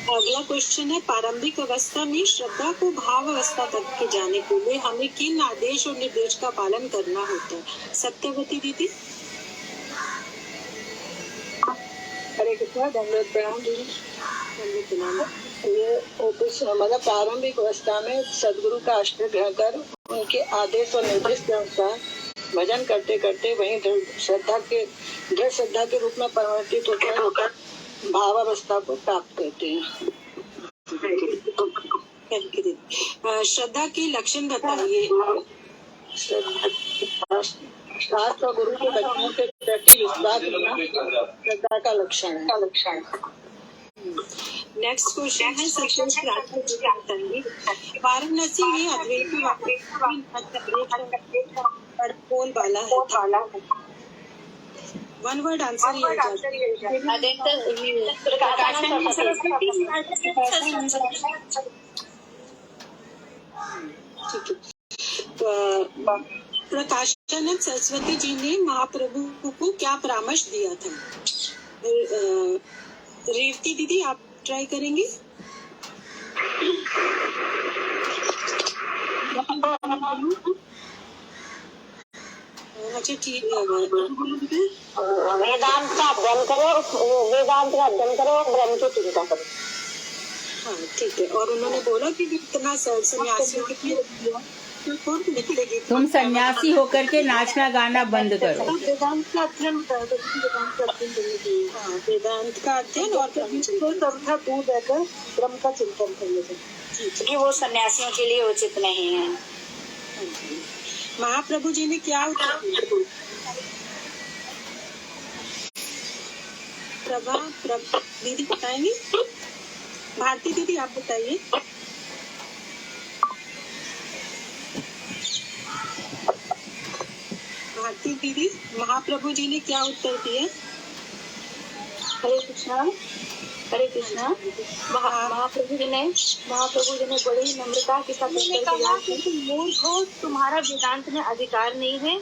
Speaker 2: अगला क्वेश्चन है, प्रारंभिक अवस्था में श्रद्धा को भाव अवस्था तक के जाने के लिए हमें किन आदेश और निर्देश का पालन करना होता है? सत्यवती दीदी।
Speaker 3: हरे कृष्ण, दंडवत प्रणाम दीदी। ये कुछ मतलब प्रारंभिक अवस्था में सदगुरु का आश्रय ग्रहण कर उनके आदेश और निर्देश के अनुसार भजन करते करते वहीं दृढ़ श्रद्धा के रूप में परिवर्तित होकर भावावस्था को प्राप्त करते हैं।
Speaker 2: श्रद्धा के लक्षण बताइए।
Speaker 3: शास्त्र और गुरु के वचनों के प्रति विश्वास होना श्रद्धा का लक्षण है।
Speaker 2: नेक्स्ट क्वेश्चन है, वाराणसी में अद्वैत पोल वाला है, वन वर्ड आंसर ही प्रकाशानंद सरस्वती जी ने महाप्रभु को क्या परामर्श दिया था? रेवती दीदी आप ट्राई करेंगे। अच्छा ठीक है।
Speaker 4: वेदांत का अध्ययन करो, वेदांत का अध्ययन करो और ब्रह्म की चिंता करो।
Speaker 2: हाँ ठीक है। और उन्होंने बोला कि इतना सन्यासियों की
Speaker 1: तुम सन्यासी होकर के नाचना गाना बंद करो।
Speaker 2: वेदांत का अध्ययन वेदांत का अध्ययन और तथा दूर रहकर ब्रह्म का चिंतन करने
Speaker 6: क्योंकि वो सन्यासियों के लिए उचित नहीं है।
Speaker 2: महाप्रभु जी ने क्या उत्तर दिया? दीदी बताएंगे। भारती दीदी आप बताइए। भारती दीदी, महाप्रभु जी ने क्या उत्तर दिया?
Speaker 7: हरे कृष्णा, हरे कृष्णा। महाप्रभु जी ने बड़ी ही नम्रता के साथ उत्तर दिया कि मूर्ख हो, तुम्हारा वेदांत में अधिकार नहीं है।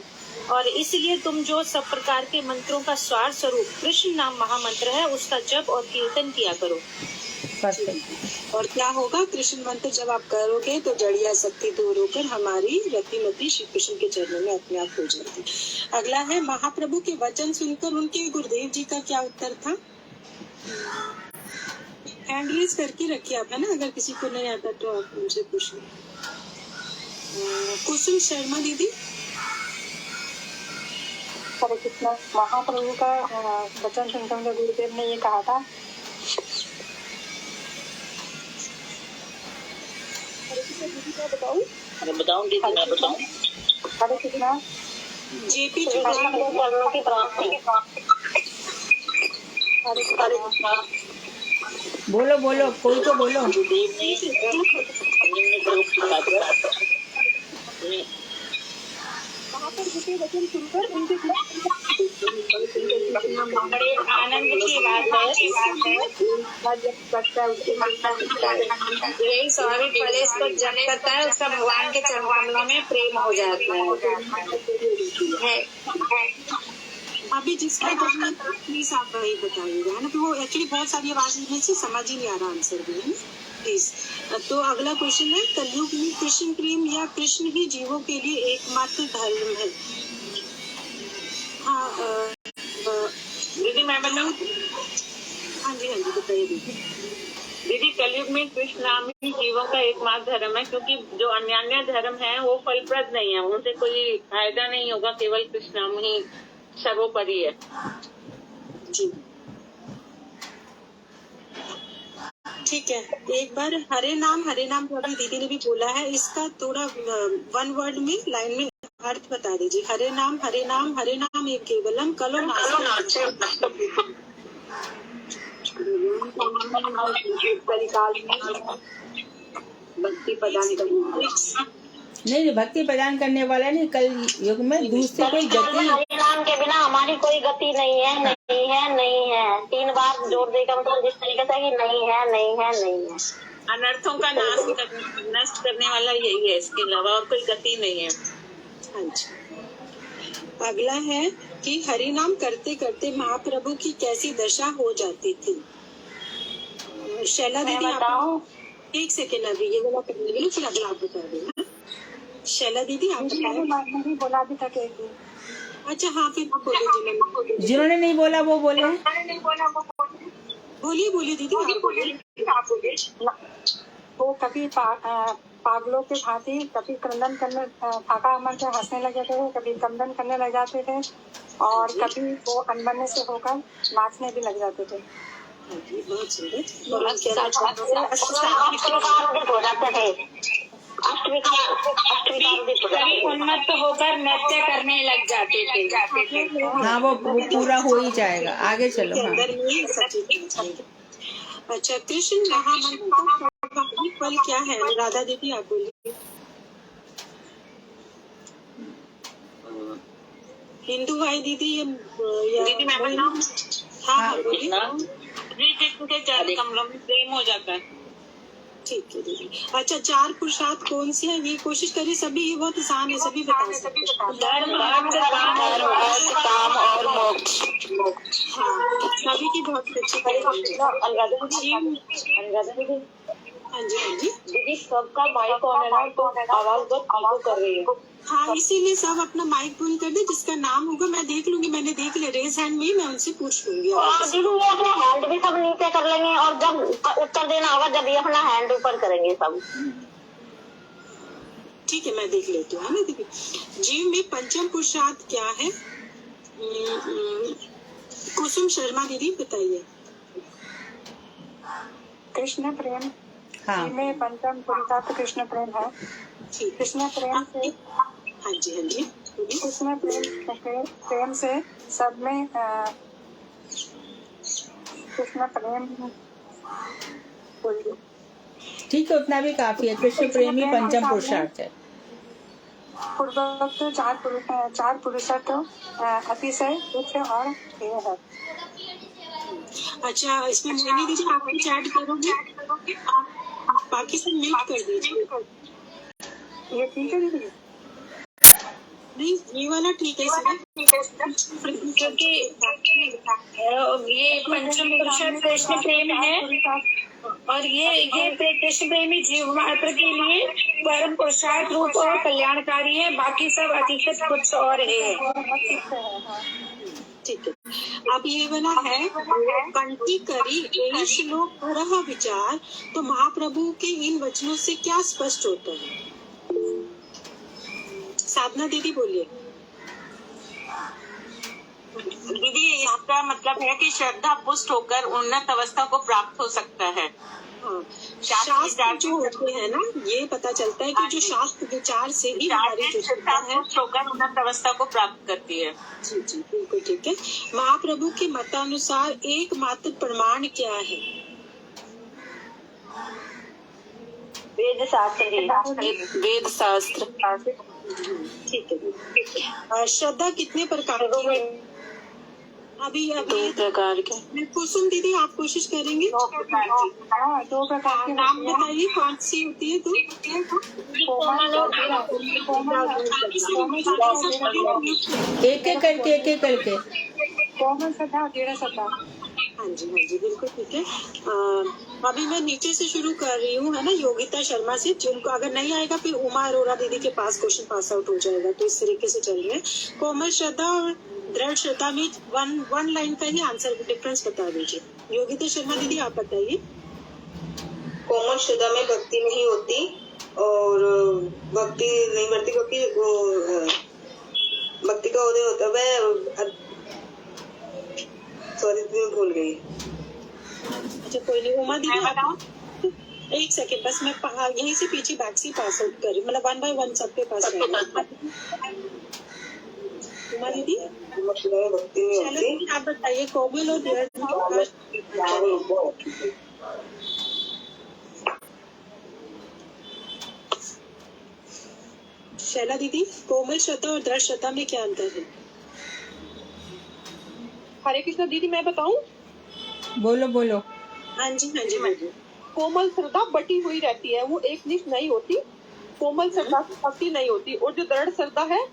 Speaker 6: और इसलिए तुम जो सब प्रकार के मंत्रों का सार स्वरूप कृष्ण नाम महामंत्र है उसका जप और कीर्तन किया करो।
Speaker 2: और क्या होगा, कृष्ण मंत्र जब आप करोगे तो जड़िया शक्ति दूर होकर हमारी रतिमती श्री कृष्ण के चरणों में अपने आप हो जाती। अगला है, महाप्रभु के वचन सुनकर उनके गुरुदेव जी का क्या उत्तर था? हैंड रेज करके रखिए आप, है ना, अगर किसी को नहीं आता तो आप उनसे पूछ लो। कुसुम शर्मा दीदी।
Speaker 3: हरे कृष्णा। महाप्रभु का वचन सुनकर उनके गुरुदेव ने ये कहा था, बताऊं?
Speaker 5: अरे बताऊं दीदी, मैं बताऊं?
Speaker 3: हरे कृष्णा।
Speaker 2: जेपी
Speaker 1: बोलो बोलो, कोई तो बोलो।
Speaker 3: वचन सुनकर उनके
Speaker 6: बड़े आनंद की बात है। यही स्वामी परेश को जब करता है उसका भगवान के चरण कमलों में प्रेम हो जाता है।
Speaker 2: अभी जिसका प्लीज आप वही बताइएगा, है ना, तो वो एक्चुअली बहुत सारी आवाज में से समझ ही नहीं आ रहा आंसर भी, है ना, प्लीज। तो अगला क्वेश्चन है, कलयुग में कृष्ण प्रेम या कृष्ण ही जीवों के लिए एकमात्र धर्म है? हाँ
Speaker 5: दीदी मैं बताऊं?
Speaker 2: हाँ जी बताइए दीदी।
Speaker 5: दीदी कलयुग में कृष्ण नाम ही जीवों का एकमात्र धर्म है, क्योंकि जो अन्य धर्म है वो फलप्रद नहीं है, उनसे कोई फायदा नहीं होगा, केवल कृष्ण नाम ही सर्वोपरि है।
Speaker 2: जी ठीक है, एक बार हरे नाम जो अभी दीदी ने भी बोला है, इसका थोड़ा वन वर्ड में लाइन में अर्थ बता दीजिए। हरे नाम एक केवलम कलो नास्ति।
Speaker 4: भक्ति प्रदान करने,
Speaker 1: नहीं, भक्ति प्रदान करने वाला नहीं, कल युग में दूसरी कोई गति।
Speaker 4: हरे नाम के बिना हमारी कोई गति नहीं है। 3 बार जोर देकर मतलब जिस तरीके से कि नहीं है।
Speaker 5: अनर्थों का नष्ट करने वाला यही है, इसके अलावा और कोई गति नहीं है।
Speaker 2: अच्छा, अगला है कि हरि नाम करते करते महाप्रभु की कैसी दशा हो जाती थी? शैला दीदी
Speaker 4: बताऊं?
Speaker 2: एक सेकेंड, अभी ये वाला करने के लिए फिर अगला आप बता देना। शैला दीदी आप
Speaker 3: नहीं बोला भी था कि
Speaker 2: अच्छा हाँ, फिर आप बोलिए।
Speaker 1: जिन्होंने नहीं बोला वो बोले।
Speaker 2: बोलिए दीदी, आप बोलिए।
Speaker 3: वो कभी पागलों के भांति कभी क्रंदन करने, फाका अमर के हंसने लगे थे, कभी क्रंदन करने लग जाते थे, और कभी वो अनबने से होकर नाचने भी लग जाते थे।
Speaker 2: बहुत सुंदर।
Speaker 6: उन्मत्त होकर नृत्य करने लग जाते थे।
Speaker 1: हाँ, वो पूरा हो ही जाएगा, आगे चलो। हाँ।
Speaker 2: अच्छा, कृष्ण महामंत्र का फल क्या है? राधा दीदी आप बोलिए। हिंदू भाई दीदी
Speaker 5: दीदी मैं बताऊं?
Speaker 2: हाँ बोलिए।
Speaker 5: कृष्ण के चरण कमलों में प्रेम हो जाता है।
Speaker 2: ठीक है दीदी। अच्छा, 4 पुरुषार्थ कौन से हैं? ये कोशिश करिए सभी, ये बहुत आसान है, सभी बता सकते हैं।
Speaker 5: धर्म, अर्थ, काम और मोक्ष।
Speaker 2: हाँ, सभी की बहुत अच्छी हाँ जी
Speaker 4: दीदी सबका माइक ऑन है ना, तो आवाज बहुत कर रही है।
Speaker 2: हाँ, इसीलिए सब अपना माइक बंद कर दे, जिसका नाम होगा मैं देख लूंगी, मैंने देख लिया रेज हैंड में, मैं उनसे पूछ लूंगी।
Speaker 4: दीदी वो अपना हैंड भी सब नीचे कर लेंगे, और जब उत्तर देना होगा जब ये अपना हैंड ऊपर करेंगे सब।
Speaker 2: ठीक है, मैं देख लेती हूँ, है ना दीदी। जीव में पंचम पुरुषार्थ क्या है? कुसुम शर्मा दीदी बताइए।
Speaker 3: कृष्ण प्रेम।
Speaker 1: हाँ,
Speaker 3: में पंचम पुरुषार्थ कृष्ण प्रेम है। कृष्ण प्रेम से,
Speaker 2: हाँ जी
Speaker 3: कृष्ण प्रेम से सब में कृष्ण प्रेम बोलिए।
Speaker 1: ठीक है, उतना भी काफी है। कृष्ण प्रेम ही पंचम पुरुषार्थ है।
Speaker 3: पूर्वोक्त 4 पुरुषार्थ अतिशय उच्च और हेय है।
Speaker 2: अच्छा, इसमें मोहिनी दीदी आप भी चैट करोगे, आप बाकी सब म्यूट कर दीजिए।
Speaker 3: ये ठीक है दीदी।
Speaker 2: नहीं, ये वाला ठीक है सर,
Speaker 6: क्योंकि ये पंचम पुरुषार्थ कृष्ण प्रेम है और ये कृष्ण प्रेमी जीव मात्र के लिए परम पुरुषार्थ रूप और कल्याणकारी है, बाकी सब अतिशत कुछ और है।
Speaker 2: ठीक है। अब ये वाला है कंठी करी यही श्लोक परह विचार, तो महाप्रभु के इन वचनों से क्या स्पष्ट होता है? साधना दीदी बोलिए।
Speaker 5: दीदी, इसका मतलब है कि श्रद्धा पुष्ट होकर उन्नत अवस्था को प्राप्त हो सकता है।
Speaker 2: हाँ, शास्त्र जो होते हैं ना, ये पता चलता है कि जो शास्त्र विचार से ही हमारी जो श्रद्धा है
Speaker 5: पुष्ट होकर उन्नत अवस्था को प्राप्त करती है।
Speaker 2: जी जी बिल्कुल ठीक है। महाप्रभु के मतानुसार एकमात्र प्रमाण क्या है?
Speaker 4: वेद शास्त्र।
Speaker 5: वेद शास्त्र।
Speaker 2: ठीक है। श्रद्धा कितने प्रकार की है? अभी
Speaker 5: 2 प्रकार के।
Speaker 2: कुसुम दीदी आप कोशिश करेंगे?
Speaker 4: 2 प्रकार की।
Speaker 2: नाम बताइए कौन सी होती है?
Speaker 1: एक एक करके
Speaker 3: कोमल श्रद्धा, दृढ़ श्रद्धा।
Speaker 2: हाँ जी बिल्कुल ठीक है। अभी मैं नीचे से शुरू कर रही हूँ, है ना, योगिता शर्मा से। जिनको अगर नहीं आएगा फिर उमा अरोरा दीदी के पास क्वेश्चन पास आउट हो जाएगा, तो इस तरीके से चल रहे हैं। कोमल श्रद्धा और दृढ़ श्रद्धा में वन लाइन का ही आंसर डिफरेंस बता दीजिए। योगिता शर्मा दीदी आप बताइए।
Speaker 4: कोमल श्रद्धा में भक्ति नहीं होती और भक्ति नहीं बढ़ती, क्योंकि भक्ति का उदय होता है। सॉरी मैं भूल गई।
Speaker 2: अच्छा कोई नहीं, उमा दीदी आप एक सेकेंड बस, मैं यहीं से पीछे बैक से पास आउट कर रही हूँ, मतलब 1 by 1 सबके पास उमा दीदी।
Speaker 4: भक्ति नहीं होती।
Speaker 2: आप बताइए कोमल और दृढ़। शैला दीदी, कोमल श्रद्धा और दृढ़ श्रद्धा में क्या अंतर है?
Speaker 3: हरे कृष्ण दीदी, मैं बताऊं?
Speaker 1: बोलो।
Speaker 2: हाँ जी।
Speaker 3: कोमल श्रद्धा बटी हुई रहती है, वो एक निष्ठ नहीं होती। कोमल श्रद्धा से भक्ति नहीं होती। और जो दृढ़ श्रद्धा है,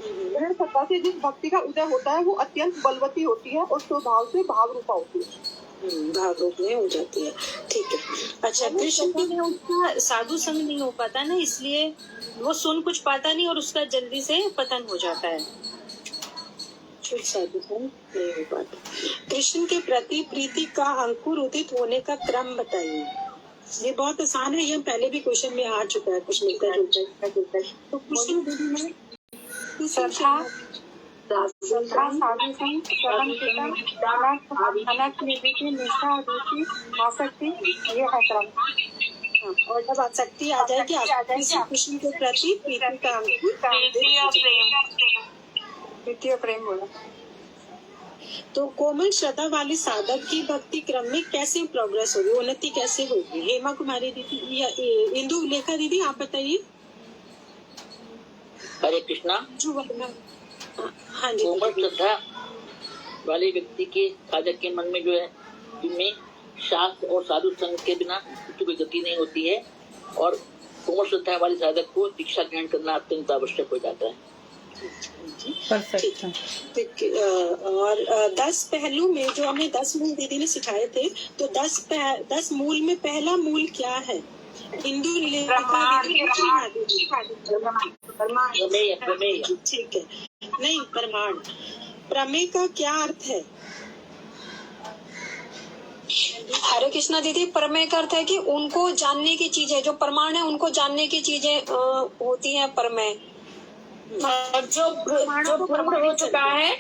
Speaker 3: दृढ़ श्रद्धा से जिस भक्ति का उदय होता है वो अत्यंत बलवती होती है और स्वभाव से भाव रूपा होती है।
Speaker 2: भाव रूप में हो जाती है। ठीक है। अच्छा कृष्ण
Speaker 8: में उसका साधु संग नहीं हो पाता ना, इसलिए वो सुन कुछ पाता नहीं और उसका जल्दी से पतन हो जाता है।
Speaker 2: साधु संग नहीं हो पाता। कृष्ण के प्रति प्रीति का अंकुर उदित होने का क्रम बताइए। ये बहुत आसान है, ये पहले भी क्वेश्चन में आ चुका है कुछ मिलकर जुलकर। तो कृष्ण में
Speaker 3: श्रद्धा, साधु संग, श्रवण कीर्तन, अनंत निर्वृत्ति, निष्ठा, रुचि, आसक्ति, ये है क्रम।
Speaker 2: और जब आसक्ति आ जाएगी, कृष्ण के प्रति प्रीति का अंकुर
Speaker 3: द्वितीय प्रेम बोला।
Speaker 2: तो कोमल श्रद्धा वाले साधक की भक्ति क्रम में कैसे प्रोग्रेस होगी, उन्नति कैसे होगी? हेमा कुमारी दीदी या इंदु लेखा दीदी आप बताइए।
Speaker 9: हरे कृष्णा।
Speaker 2: हाँ जी।
Speaker 9: कोमल श्रद्धा वाले व्यक्ति के साधक के मन में जो है, जिनमें शास्त्र और साधु संग के बिना कोई गति नहीं होती है, और कोमल श्रद्धा वाले साधक को दीक्षा ग्रहण करना अत्यंत आवश्यक हो जाता है।
Speaker 1: परफेक्ट।
Speaker 2: और 10 पहलू में जो हमें 10 मूल दीदी ने सिखाए थे, तो 10 मूल में पहला मूल क्या है? हिंदू ठीक है। नहीं, प्रमाण। प्रमेय का क्या अर्थ है?
Speaker 10: हरे कृष्णा दीदी, प्रमेय का अर्थ है कि उनको जानने की चीजें, जो प्रमाण है उनको जानने की चीजें होती हैं प्रमेय।
Speaker 6: जो प्रूव हो चुका है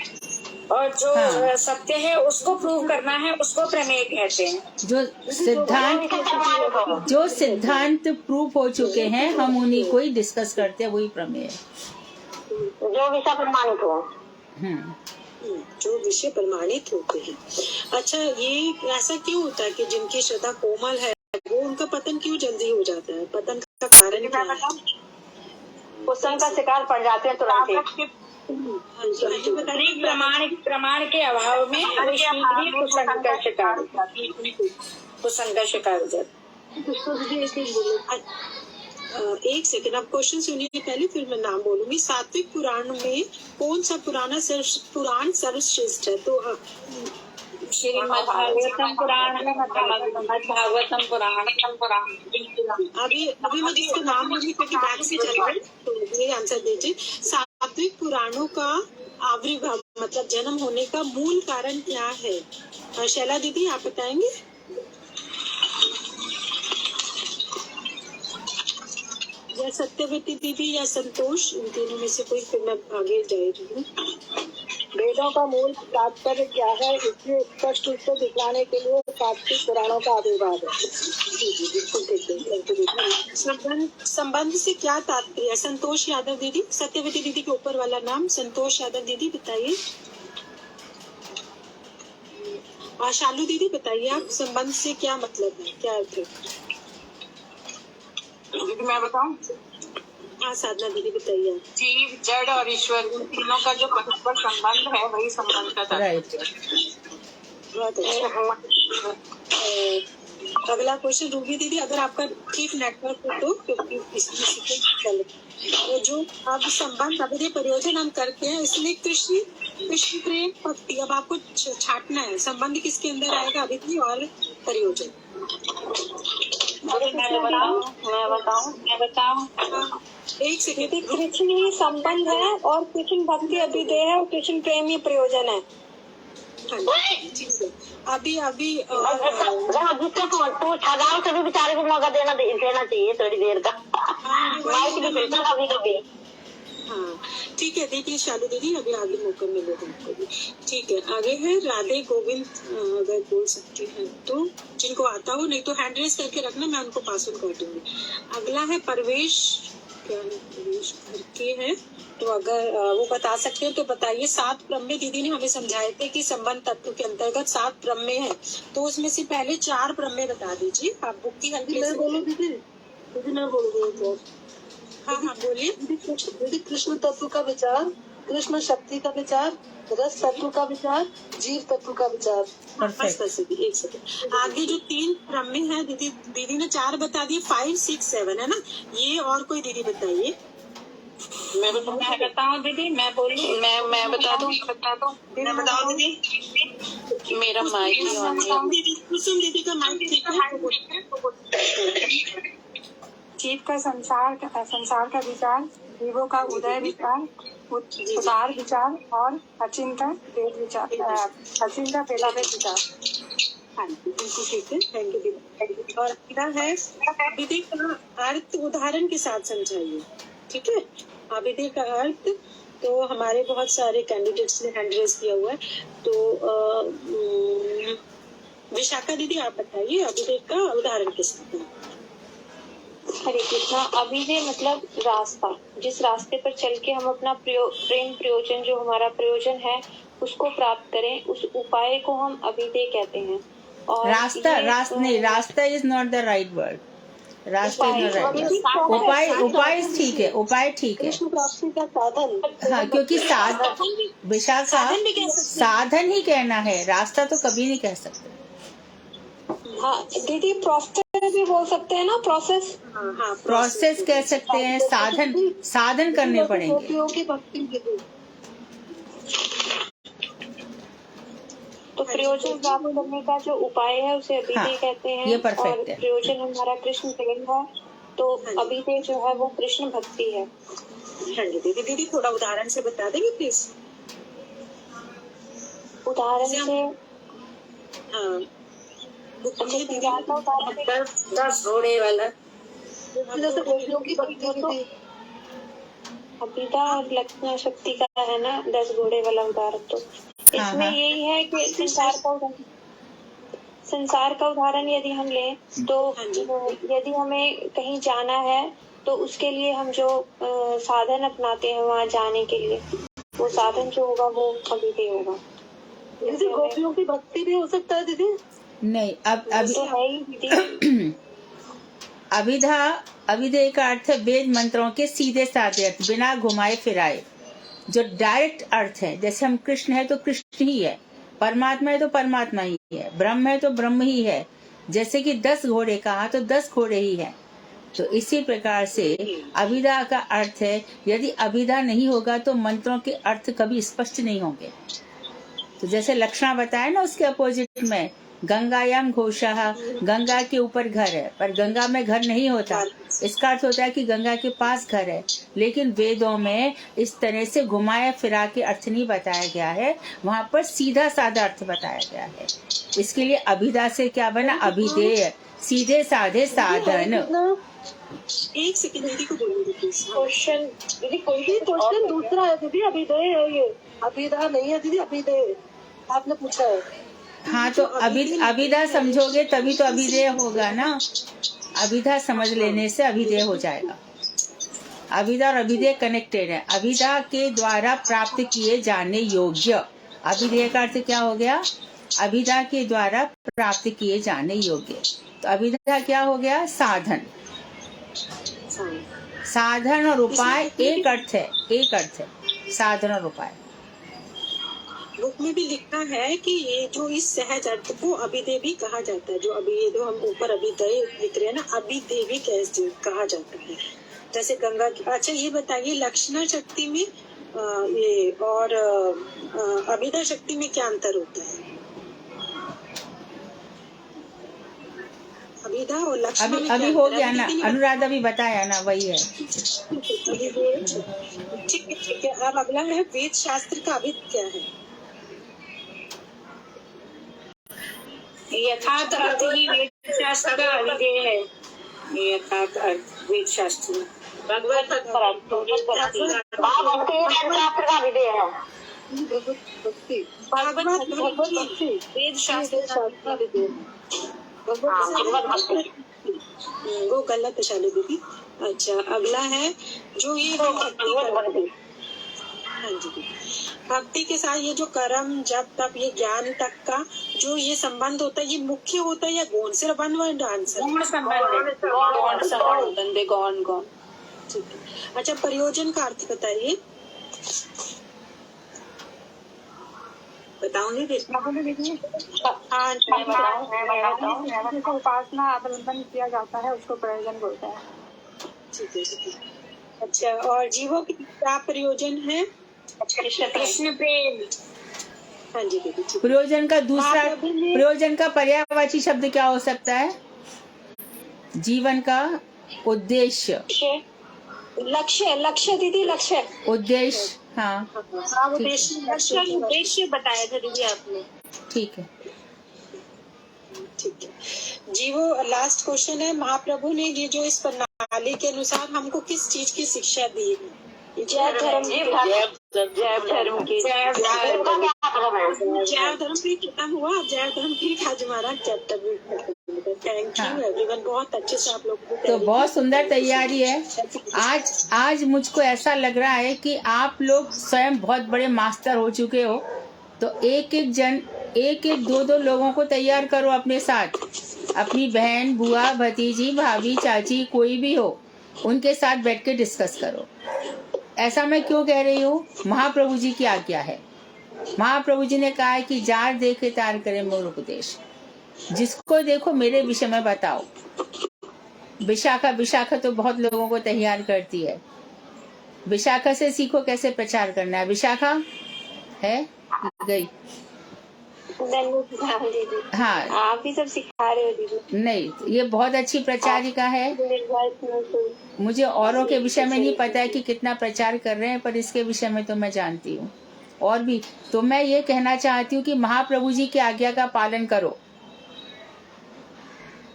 Speaker 6: और जो सत्य है उसको प्रूव करना है, उसको प्रमेय कहते हैं।
Speaker 1: जो सिद्धांत प्रूफ हो चुके हैं, हम उन्हीं को ही डिस्कस करते हैं, वही प्रमेय है।
Speaker 4: जो विषय प्रमाणित हो।
Speaker 2: जो विषय प्रमाणित होते हैं। अच्छा, ये ऐसा क्यों होता है कि जिनकी श्रद्धा कोमल है वो उनका पतन क्यों जल्दी हो जाता है? पतन का कारण क्या है?
Speaker 4: कुसंग का शिकार पड़ जाते हैं तुरंत ही।
Speaker 6: प्रमाण के अभाव में कुसंग का शिकार हो जाता है।
Speaker 2: एक सेकंड, आप क्वेश्चन सुनिए पहले, फिर मैं नाम बोलूंगी। सात्विक पुराण में कौन सा पुराण सर्वश्रेष्ठ है? तो
Speaker 6: भागवतम पुराण, भागवतम पुराण।
Speaker 2: अभी मैं जिसका नाम लूंगी क्योंकि बैक से चल रहा है, तो ये आंसर दीजिए। सात्विक पुराणों का आविर्भाव मतलब जन्म होने का मूल कारण क्या है? शैला दीदी आप बताएंगे? या सत्यवती दीदी या संतोष, इन तीनों में से कोई, फिर मैं आगे जा रही हूँ।
Speaker 6: वेदों का मूल तात्पर्य क्या है, इसलिए स्पष्ट रूप से दिखलाने के लिए सात्विक पुराणों का आविर्भाव है।
Speaker 2: संबंध से क्या तात्पर्य? संतोष यादव दीदी, सत्यवती दीदी के ऊपर वाला नाम संतोष यादव दीदी बताइए। शालू दीदी बताइए आप, संबंध से क्या मतलब है, क्या अर्थ है?
Speaker 5: मैं बताऊं?
Speaker 2: हाँ साधना दीदी बताइए।
Speaker 5: जीव, जड़ और ईश्वर, इन तीनों का जो परस्पर संबंध है वही संबंध का तात्पर्य।
Speaker 2: बहुत अच्छा। अगला क्वेश्चन रूबी दीदी, अगर आपका ठीक नेटवर्क हो तो, क्योंकि तो जो अब संबंध अभिधेय प्रयोजन हम करते हैं, इसमें कृष्ण प्रेम भक्ति, अब आपको छाटना है संबंध किसके अंदर आएगा, अभिधेय और प्रयोजन।
Speaker 6: मैं बताऊं।
Speaker 2: एक सेकेंड,
Speaker 10: कृष्ण ही संबंध है और कृष्ण भक्ति अभिधेय है और कृष्ण प्रेम ही प्रयोजन है।
Speaker 2: अभी
Speaker 4: तो ठगाओ सभी बेचारे को मौका देना चाहिए थोड़ी देर का। माइक भी चलता कभी कभी।
Speaker 2: हाँ ठीक है, देखिए शालू दीदी अभी आगे मौका मिलेगा आपको भी। ठीक है, आगे है राधे गोविंद, अगर बोल सकती हैं तो, जिनको आता हो, नहीं तो हैंड रेस करके रखना, मैं उनको पासवर्ड काटूंगी। अगला है परवेश, क्या है परवेश करके है, तो अगर वो बता सकते हो तो बताइए। 7 प्रमेय दीदी ने हमें समझाए थे कि संबंध तत्व के अंतर्गत 7 प्रमेय है, तो उसमें से पहले 4 प्रमेय बता दीजिए। आप बुक की हेल्प ले सकते हैं।
Speaker 3: दीदी मैं बोल
Speaker 2: हाँ बोलिए।
Speaker 3: दीदी कृष्ण तत्व का विचार, कृष्ण शक्ति का विचार, रस तत्व का विचार, जीव तत्व का विचार।
Speaker 2: बस एक सेकंड, आगे जो 3 प्रमेय है दीदी ने 4 बता दिए, 5, 6, 7 है ना, ये और कोई दीदी बताइए।
Speaker 6: मैं बताऊं दीदी, मैं बोलूं, मैं बता दूं।
Speaker 2: मैं बताओ दीदी।
Speaker 6: मेरा माइक ही ऑन है।
Speaker 2: कुसुम दीदी का माइक ठीक है।
Speaker 6: जीव का संसार का विचार, जीवों का उदय विचार, उदार विचार और अचिंता वेद विचार, अचिंता वेदावेद विचार।
Speaker 2: हाँ बिल्कुल ठीक है, थैंक यू दीदी। और अगला है अभिधेय का अर्थ उदाहरण के साथ समझाइए, ठीक है। अभिधेय का अर्थ, तो हमारे बहुत सारे कैंडिडेट्स ने हैंड रेज किया हुआ है, तो विशाखा दीदी आप बताइए अभिधेय का उदाहरण के साथ।
Speaker 11: हरे कृष्णा। अभिधेय मतलब रास्ता, जिस रास्ते पर चल के हम अपना प्रेम प्रयोजन, जो हमारा प्रयोजन है उसको प्राप्त करें, उस उपाय को हम अभिधेय कहते हैं। और
Speaker 1: रास्ता is not the right word. रास्ता इज नॉट राइट। उपाय ठीक है, उपाय ठीक है। हाँ, क्योंकि विशाखा साधन ही कहना है, रास्ता तो कभी नहीं कह सकते।
Speaker 10: हाँ दीदी, प्रोसेस भी बोल सकते हैं ना, प्रोसेस।
Speaker 2: हाँ
Speaker 1: प्रोसेस कह सकते हैं, साधन करने पड़ेंगे।
Speaker 11: तो प्रयोजन प्राप्त करने का जो उपाय है उसे अभिधेय कहते हैं।
Speaker 1: ये परफेक्ट है।
Speaker 11: प्रयोजन हमारा कृष्ण प्रेम है, तो अभिधेय जो है वो कृष्ण भक्ति है।
Speaker 2: हाँ दीदी थोड़ा उदाहरण से बता देंगे प्लीज।
Speaker 11: उदाहरण से,
Speaker 2: हाँ
Speaker 3: 10 घोड़े वाला,
Speaker 11: अभिधा और लक्षणा शक्ति का है ना 10 घोड़े वाला उदाहरण। तो इसमें यही है कि संसार का उदाहरण यदि हम लें तो यदि हमें कहीं जाना है तो उसके लिए हम जो साधन अपनाते हैं वहाँ जाने के लिए, वो साधन जो होगा वो अभिधेय होगा।
Speaker 3: दीदी गोपियों की भक्ति भी हो सकता है दीदी?
Speaker 1: नहीं,
Speaker 11: तो
Speaker 1: अभिधेय का अर्थ है वेद मंत्रों के सीधे साधे अर्थ, बिना घुमाए फिराए, जो डायरेक्ट अर्थ है। जैसे हम कृष्ण है तो कृष्ण ही है, परमात्मा है तो परमात्मा ही है, ब्रह्म है तो ब्रह्म ही है। जैसे कि 10 घोड़े कहा तो 10 घोड़े ही है। तो इसी प्रकार से अभिधा का अर्थ है, यदि अभिधा नहीं होगा तो मंत्रों के अर्थ कभी स्पष्ट नहीं होंगे। तो जैसे लक्षण बताया ना, उसके अपोजिट में गंगायाम घोषः, गंगा के ऊपर घर है, पर गंगा में घर नहीं होता। इसका अर्थ होता है कि गंगा के पास घर है, लेकिन वेदों में इस तरह से घुमाया फिरा के अर्थ नहीं बताया गया है, वहाँ पर सीधा साधा अर्थ बताया गया है। इसके लिए अभिधा से क्या बना, अभिधेय, सीधे साधे साधन।
Speaker 2: एक सेकंड दीदी को बोलेंगे प्लीज।
Speaker 3: क्वेश्चन दीदी, कोई भी क्वेश्चन दूसरा है दीदी, अभिधेय है ये, अभिधा नहीं है दीदी, अभिधेय आपने पूछा है।
Speaker 1: हाँ, तो अभिधा समझोगे तभी तो अभिधेय होगा ना। अभिधा समझ लेने से अभिधेय हो जाएगा। अभिधा और अभिधेय कनेक्टेड है। अभिधा के द्वारा प्राप्त किए जाने योग्य, अभिधेय का अर्थ क्या हो गया, अभिधा के द्वारा प्राप्त किए जाने योग्य। तो अभिधा क्या हो गया, साधन। साधन और उपाय एक अर्थ है, एक अर्थ है साधन और उपाय।
Speaker 2: बुक में भी लिखा है कि ये जो इस सहज अर्थ को अभिधेय भी कहा जाता है। जो अभी ये जो हम ऊपर अभिधेय लिख रहे हैं ना, अभिधेय भी कैसे कहा जाता है, जैसे गंगा की। अच्छा ये बताइए, लक्षणा शक्ति में ये और अभिधा शक्ति में क्या अंतर होता है? अभिधा और लक्षणा में
Speaker 1: अभी हो गया ना, अनुराधा भी बताया ना, वही है।
Speaker 2: ठीक है ठीक है। अब अगला है वेद शास्त्र का अभिध क्या है?
Speaker 6: यथार्थ अर्थ ही वेद शास्त्र का अभिधेय है। यथार्थ अर्थ वेद शास्त्र में
Speaker 4: भगवत शास्त्र का अभिधेय है।
Speaker 6: वेद शास्त्र का अभिधेय
Speaker 2: वो गलत है शाली दीदी। अच्छा अगला है जो ये हाँ जी, भक्ति के साथ ये जो कर्म जब तब ये ज्ञान तक का जो ये संबंध होता है, ये मुख्य होता है या गौण से बन हुआ आंसर?
Speaker 6: गौण।
Speaker 2: ठीक है। अच्छा प्रयोजन का अर्थ बताइए। बताऊंगी
Speaker 3: उपासना अवलंबन किया जाता है, उसको प्रयोजन बोलते हैं।
Speaker 2: ठीक है। अच्छा और जीवों के क्या प्रयोजन है?
Speaker 6: कृष्ण प्रेम।
Speaker 2: हाँ जी दीदी।
Speaker 1: प्रयोजन का दूसरा, प्रयोजन का पर्यायवाची शब्द क्या हो सकता है? जीवन का उद्देश्य,
Speaker 10: लक्ष्य, लक्ष्य दीदी, लक्ष्य,
Speaker 1: उद्देश्य। हाँ
Speaker 6: उद्देश्य बताया था दीदी आपने।
Speaker 1: ठीक है
Speaker 2: ठीक है। जीवो लास्ट क्वेश्चन है, महाप्रभु ने ये जो इस प्रणाली के अनुसार हमको किस चीज की शिक्षा दी है?
Speaker 10: जैव धर्म की।
Speaker 2: जैव धर्म भी खत्म हुआ, जैव धर्म की आज हमारा चैप्टर भी खत्म। थैंक यू एवरीवन, बहुत अच्छे से आप लोग।
Speaker 1: तो बहुत सुंदर तैयारी है। आज मुझको ऐसा लग रहा है कि आप लोग स्वयं बहुत बड़े मास्टर हो चुके हो। तो एक दो लोगों को तैयार करो अपने साथ, अपनी बहन, बुआ, भतीजी, भाभी, चाची, कोई भी हो, उनके साथ बैठ के डिस्कस करो। ऐसा मैं क्यों कह रही हूँ? महाप्रभु जी की आज्ञा है। महाप्रभु जी ने कहा है कि जार देखे तार करे मोर उपदेश। जिसको देखो मेरे विषय में बताओ। विशाखा तो बहुत लोगों को तैयार करती है। विशाखा से सीखो कैसे प्रचार करना है। विशाखा है गई? हाँ,
Speaker 11: आप ही सब सिखा रहे हो दीदी।
Speaker 1: नहीं, ये बहुत अच्छी प्रचारिका है। मुझे औरों के विषय में नहीं पता है कि कितना प्रचार कर रहे हैं, पर इसके विषय में तो मैं जानती हूँ। और भी तो मैं ये कहना चाहती हूँ कि महाप्रभु जी की आज्ञा का पालन करो।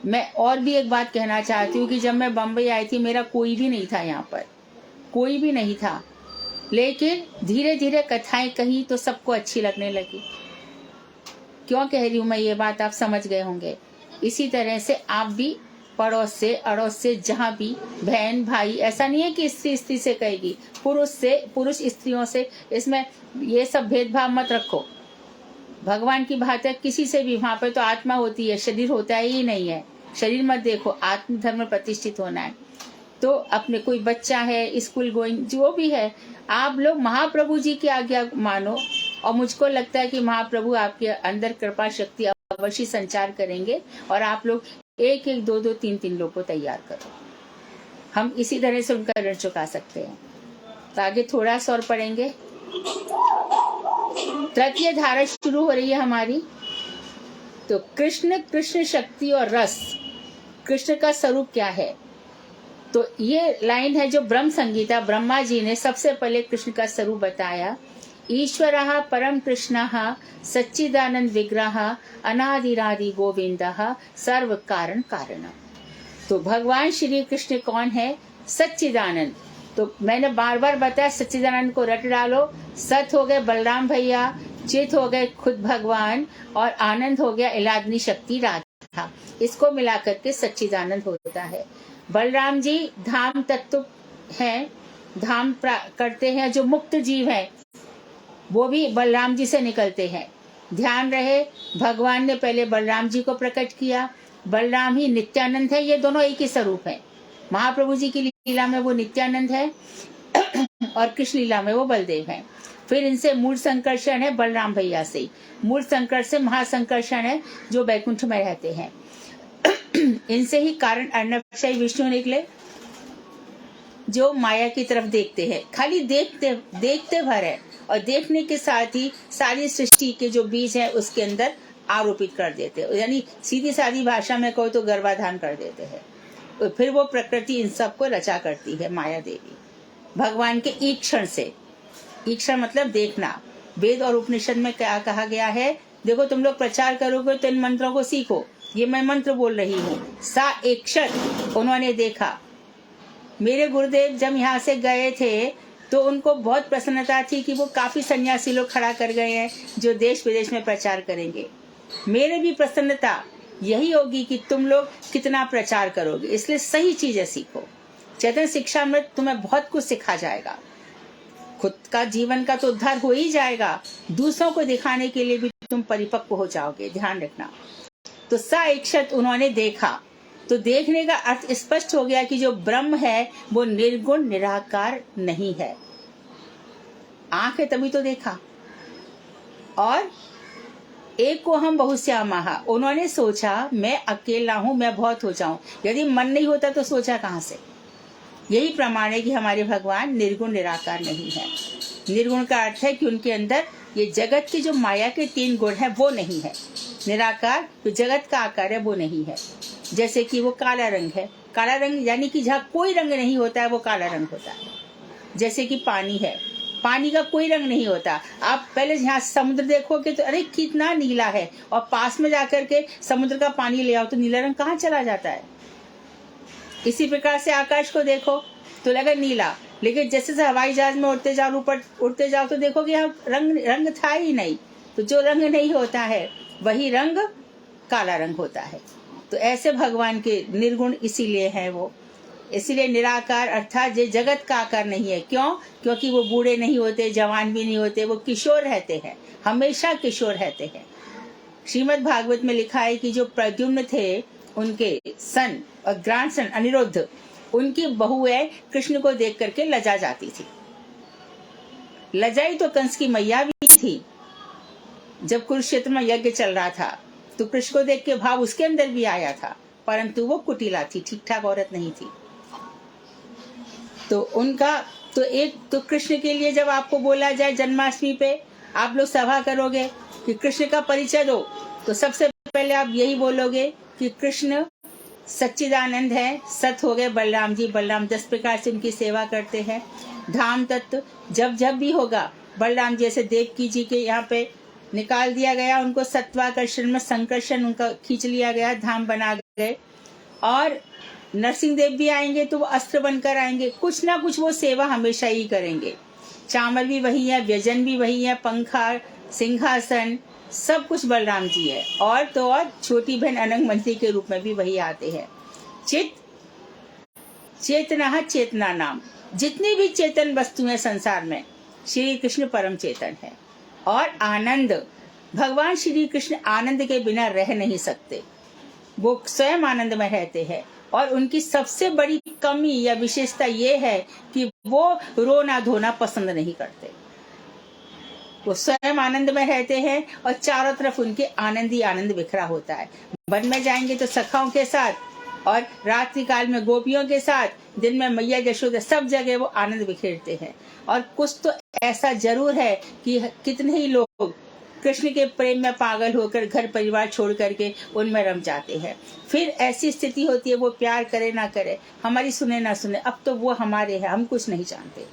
Speaker 1: मैं और भी एक बात कहना चाहती हूँ कि जब मैं बम्बई आई थी, मेरा कोई भी नहीं था यहाँ पर, कोई भी नहीं था। लेकिन धीरे धीरे कथाएं कही तो सबको अच्छी लगने लगी। क्यों कह रही हूँ मैं ये बात, आप समझ गए होंगे। इसी तरह से आप भी पड़ोस से, अड़ोस से, जहाँ भी बहन भाई, ऐसा नहीं है कि स्त्री से कहेगी, पुरुष से, पुरुष स्त्रियों से, इसमें ये सब भेदभाव मत रखो। भगवान की बात है, किसी से भी, वहाँ पे तो आत्मा होती है, शरीर होता ही नहीं है। शरीर मत देखो, आत्म धर्म में प्रतिष्ठित होना है। तो अपने कोई बच्चा है, स्कूल गोइंग, जो भी है, आप लोग महाप्रभु जी की आज्ञा मानो। और मुझको लगता है कि महाप्रभु आपके अंदर कृपा शक्ति अवश्य संचार करेंगे और आप लोग एक दो तीन लोग को तैयार करो। हम इसी तरह से उनका ऋण चुका सकते हैं। तो आगे थोड़ा सा और पढ़ेंगे। तृतीय धारा शुरू हो रही है हमारी। तो कृष्ण, कृष्ण शक्ति और रस, कृष्ण का स्वरूप क्या है? तो ये लाइन है जो ब्रह्म संगीता, ब्रह्मा जी ने सबसे पहले कृष्ण का स्वरूप बताया। ईश्वरः परम कृष्णः सच्चिदानंद विग्रह अनादिरादि गोविंदः सर्व कारण कारणम्। तो भगवान श्री कृष्ण कौन है? सच्चिदानंद। तो मैंने बार बार बताया, सच्चिदानंद को रट डालो। सत हो गए बलराम भैया, चित हो गए खुद भगवान, और आनंद हो गया इलादनी शक्ति राधा। इसको मिलाकर के सच्चिदानंद होता है। बलराम जी धाम तत्व हैं, धाम करते हैं। जो मुक्त जीव हैं वो भी बलराम जी से निकलते हैं। ध्यान रहे, भगवान ने पहले बलराम जी को प्रकट किया। बलराम ही नित्यानंद है, ये दोनों एक ही स्वरूप है। महाप्रभु जी की लीला में वो नित्यानंद है और कृष्ण लीला में वो बलदेव है। फिर इनसे मूल संकर्षण है बलराम भैया से, मूल संकर्षण महासंकर्षण है जो बैकुंठ में रहते हैं। इनसे ही कारण अर्णवशाही विष्णु निकले जो माया की तरफ देखते हैं। खाली देखते भर है, और देखने के साथ ही सारी सृष्टि के जो बीज है उसके अंदर आरोपित कर देते हैं। यानी सीधी सादी भाषा में कहो तो गर्भाधान कर देते हैं। तो फिर वो प्रकृति इन सबको रचा करती है, माया देवी भगवान के ईक्षण से। ईक्षण मतलब देखना। वेद और उपनिषद में क्या कहा गया है? देखो, तुम लोग प्रचार करोगे तो इन मंत्रों को सीखो। ये मैं मंत्र बोल रही हूँ। सा एकक्षत, उन्होंने देखा। मेरे गुरुदेव जब यहाँ से गए थे तो उनको बहुत प्रसन्नता थी कि वो काफी सन्यासी लोग खड़ा कर गए हैं जो देश विदेश में प्रचार करेंगे। मेरे भी प्रसन्नता यही होगी कि तुम लोग कितना प्रचार करोगे। इसलिए सही चीजें सीखो। चैतन्य शिक्षा में तुम्हें बहुत कुछ सिखा जाएगा। खुद का जीवन का तो उद्धार हो ही जाएगा, दूसरों को दिखाने के लिए भी तुम परिपक्व हो जाओगे। ध्यान रखना। तो सा एकक्षत उन्होंने देखा। तो देखने का अर्थ स्पष्ट हो गया कि जो ब्रह्म है वो निर्गुण निराकार नहीं है। आंख है तभी तो देखा। और एक को हम बहुश्यामः, उन्होंने सोचा मैं अकेला हूं, मैं बहुत हो जाऊं। यदि मन नहीं होता तो सोचा कहां से? यही प्रमाण है कि हमारे भगवान निर्गुण निराकार नहीं है। निर्गुण का अर्थ है कि उनके अंदर ये जगत के जो माया के 3 गुण है वो नहीं है। निराकार जो जगत का आकार है वो नहीं है। जैसे कि वो काला रंग है। काला रंग यानी कि जहाँ कोई रंग नहीं होता है वो काला रंग होता है। जैसे कि पानी है, पानी का कोई रंग नहीं होता। आप पहले यहाँ समुद्र देखोगे तो अरे कितना नीला है, और पास में जाकर के समुद्र का पानी ले आओ तो नीला रंग कहाँ चला जाता है। इसी प्रकार से आकाश को देखो तो लगा नीला, लेकिन जैसे से हवाई जहाज में उड़ते जाओ, ऊपर उड़ते जाओ तो देखोगे यहाँ रंग था ही नहीं। तो जो रंग नहीं होता है वही रंग काला रंग होता है। तो ऐसे भगवान के निर्गुण इसीलिए है वो, इसीलिए निराकार अर्थात ये जगत का आकार नहीं है। क्यों? क्योंकि वो बूढ़े नहीं होते, जवान भी नहीं होते, वो किशोर रहते हैं, हमेशा किशोर रहते हैं। श्रीमद् भागवत में लिखा है कि जो प्रद्युम्न थे उनके सन और ग्रैंडसन अनिरुद्ध, उनकी बहुएं कृष्ण को देख करके लजा जाती थी। लजाई तो कंस की मैया भी थी। जब कुरुक्षेत्र में यज्ञ चल रहा था तो कृष्ण को देख के भाव उसके अंदर भी आया था, परंतु वो कुटिला थी, ठीक ठाक औरत नहीं थी। तो उनका तो एक तो कृष्ण के लिए जब आपको बोला जाए जन्माष्टमी पे आप लोग सभा करोगे कि कृष्ण का परिचय दो, तो सबसे पहले आप यही बोलोगे कि कृष्ण सच्चिदानंद है। सत हो गए बलराम जी, बलराम 10 प्रकार से उनकी सेवा करते हैं। धाम तत्व जब भी होगा, बलराम जैसे देवकी जी के यहाँ पे निकाल दिया गया, उनको सत्वाकर्षण में संकर्षण उनका खींच लिया गया, धाम बना गए। और नरसिंह देव भी आएंगे तो वो अस्त्र बनकर आएंगे, कुछ ना कुछ वो सेवा हमेशा ही करेंगे। चामर भी वही है, व्यजन भी वही है, पंखा, सिंहासन, सब कुछ बलराम जी है। और तो और छोटी बहन अनंग मंत्री के रूप में भी वही आते हैं। चेतना चेतना नाम, जितनी भी चेतन वस्तु है संसार में, श्री कृष्ण परम चेतन है। और आनंद, भगवान श्री कृष्ण आनंद के बिना रह नहीं सकते, वो स्वयं आनंद में रहते हैं। और उनकी सबसे बड़ी कमी या विशेषता ये है कि वो रोना धोना पसंद नहीं करते। वो स्वयं आनंद में रहते हैं और चारों तरफ उनके आनंद ही आनंद बिखरा होता है। वन में जाएंगे तो सखाओं के साथ, और रात्रि काल में गोपियों के साथ, दिन में मैया यशोदा, सब जगह वो आनंद बिखेरते हैं। और कुछ तो ऐसा जरूर है कि कितने ही लोग कृष्ण के प्रेम में पागल होकर घर परिवार छोड़ करके उनमें रम जाते हैं। फिर ऐसी स्थिति होती है, वो प्यार करे ना करे, हमारी सुने ना सुने, अब तो वो हमारे हैं, हम कुछ नहीं जानते।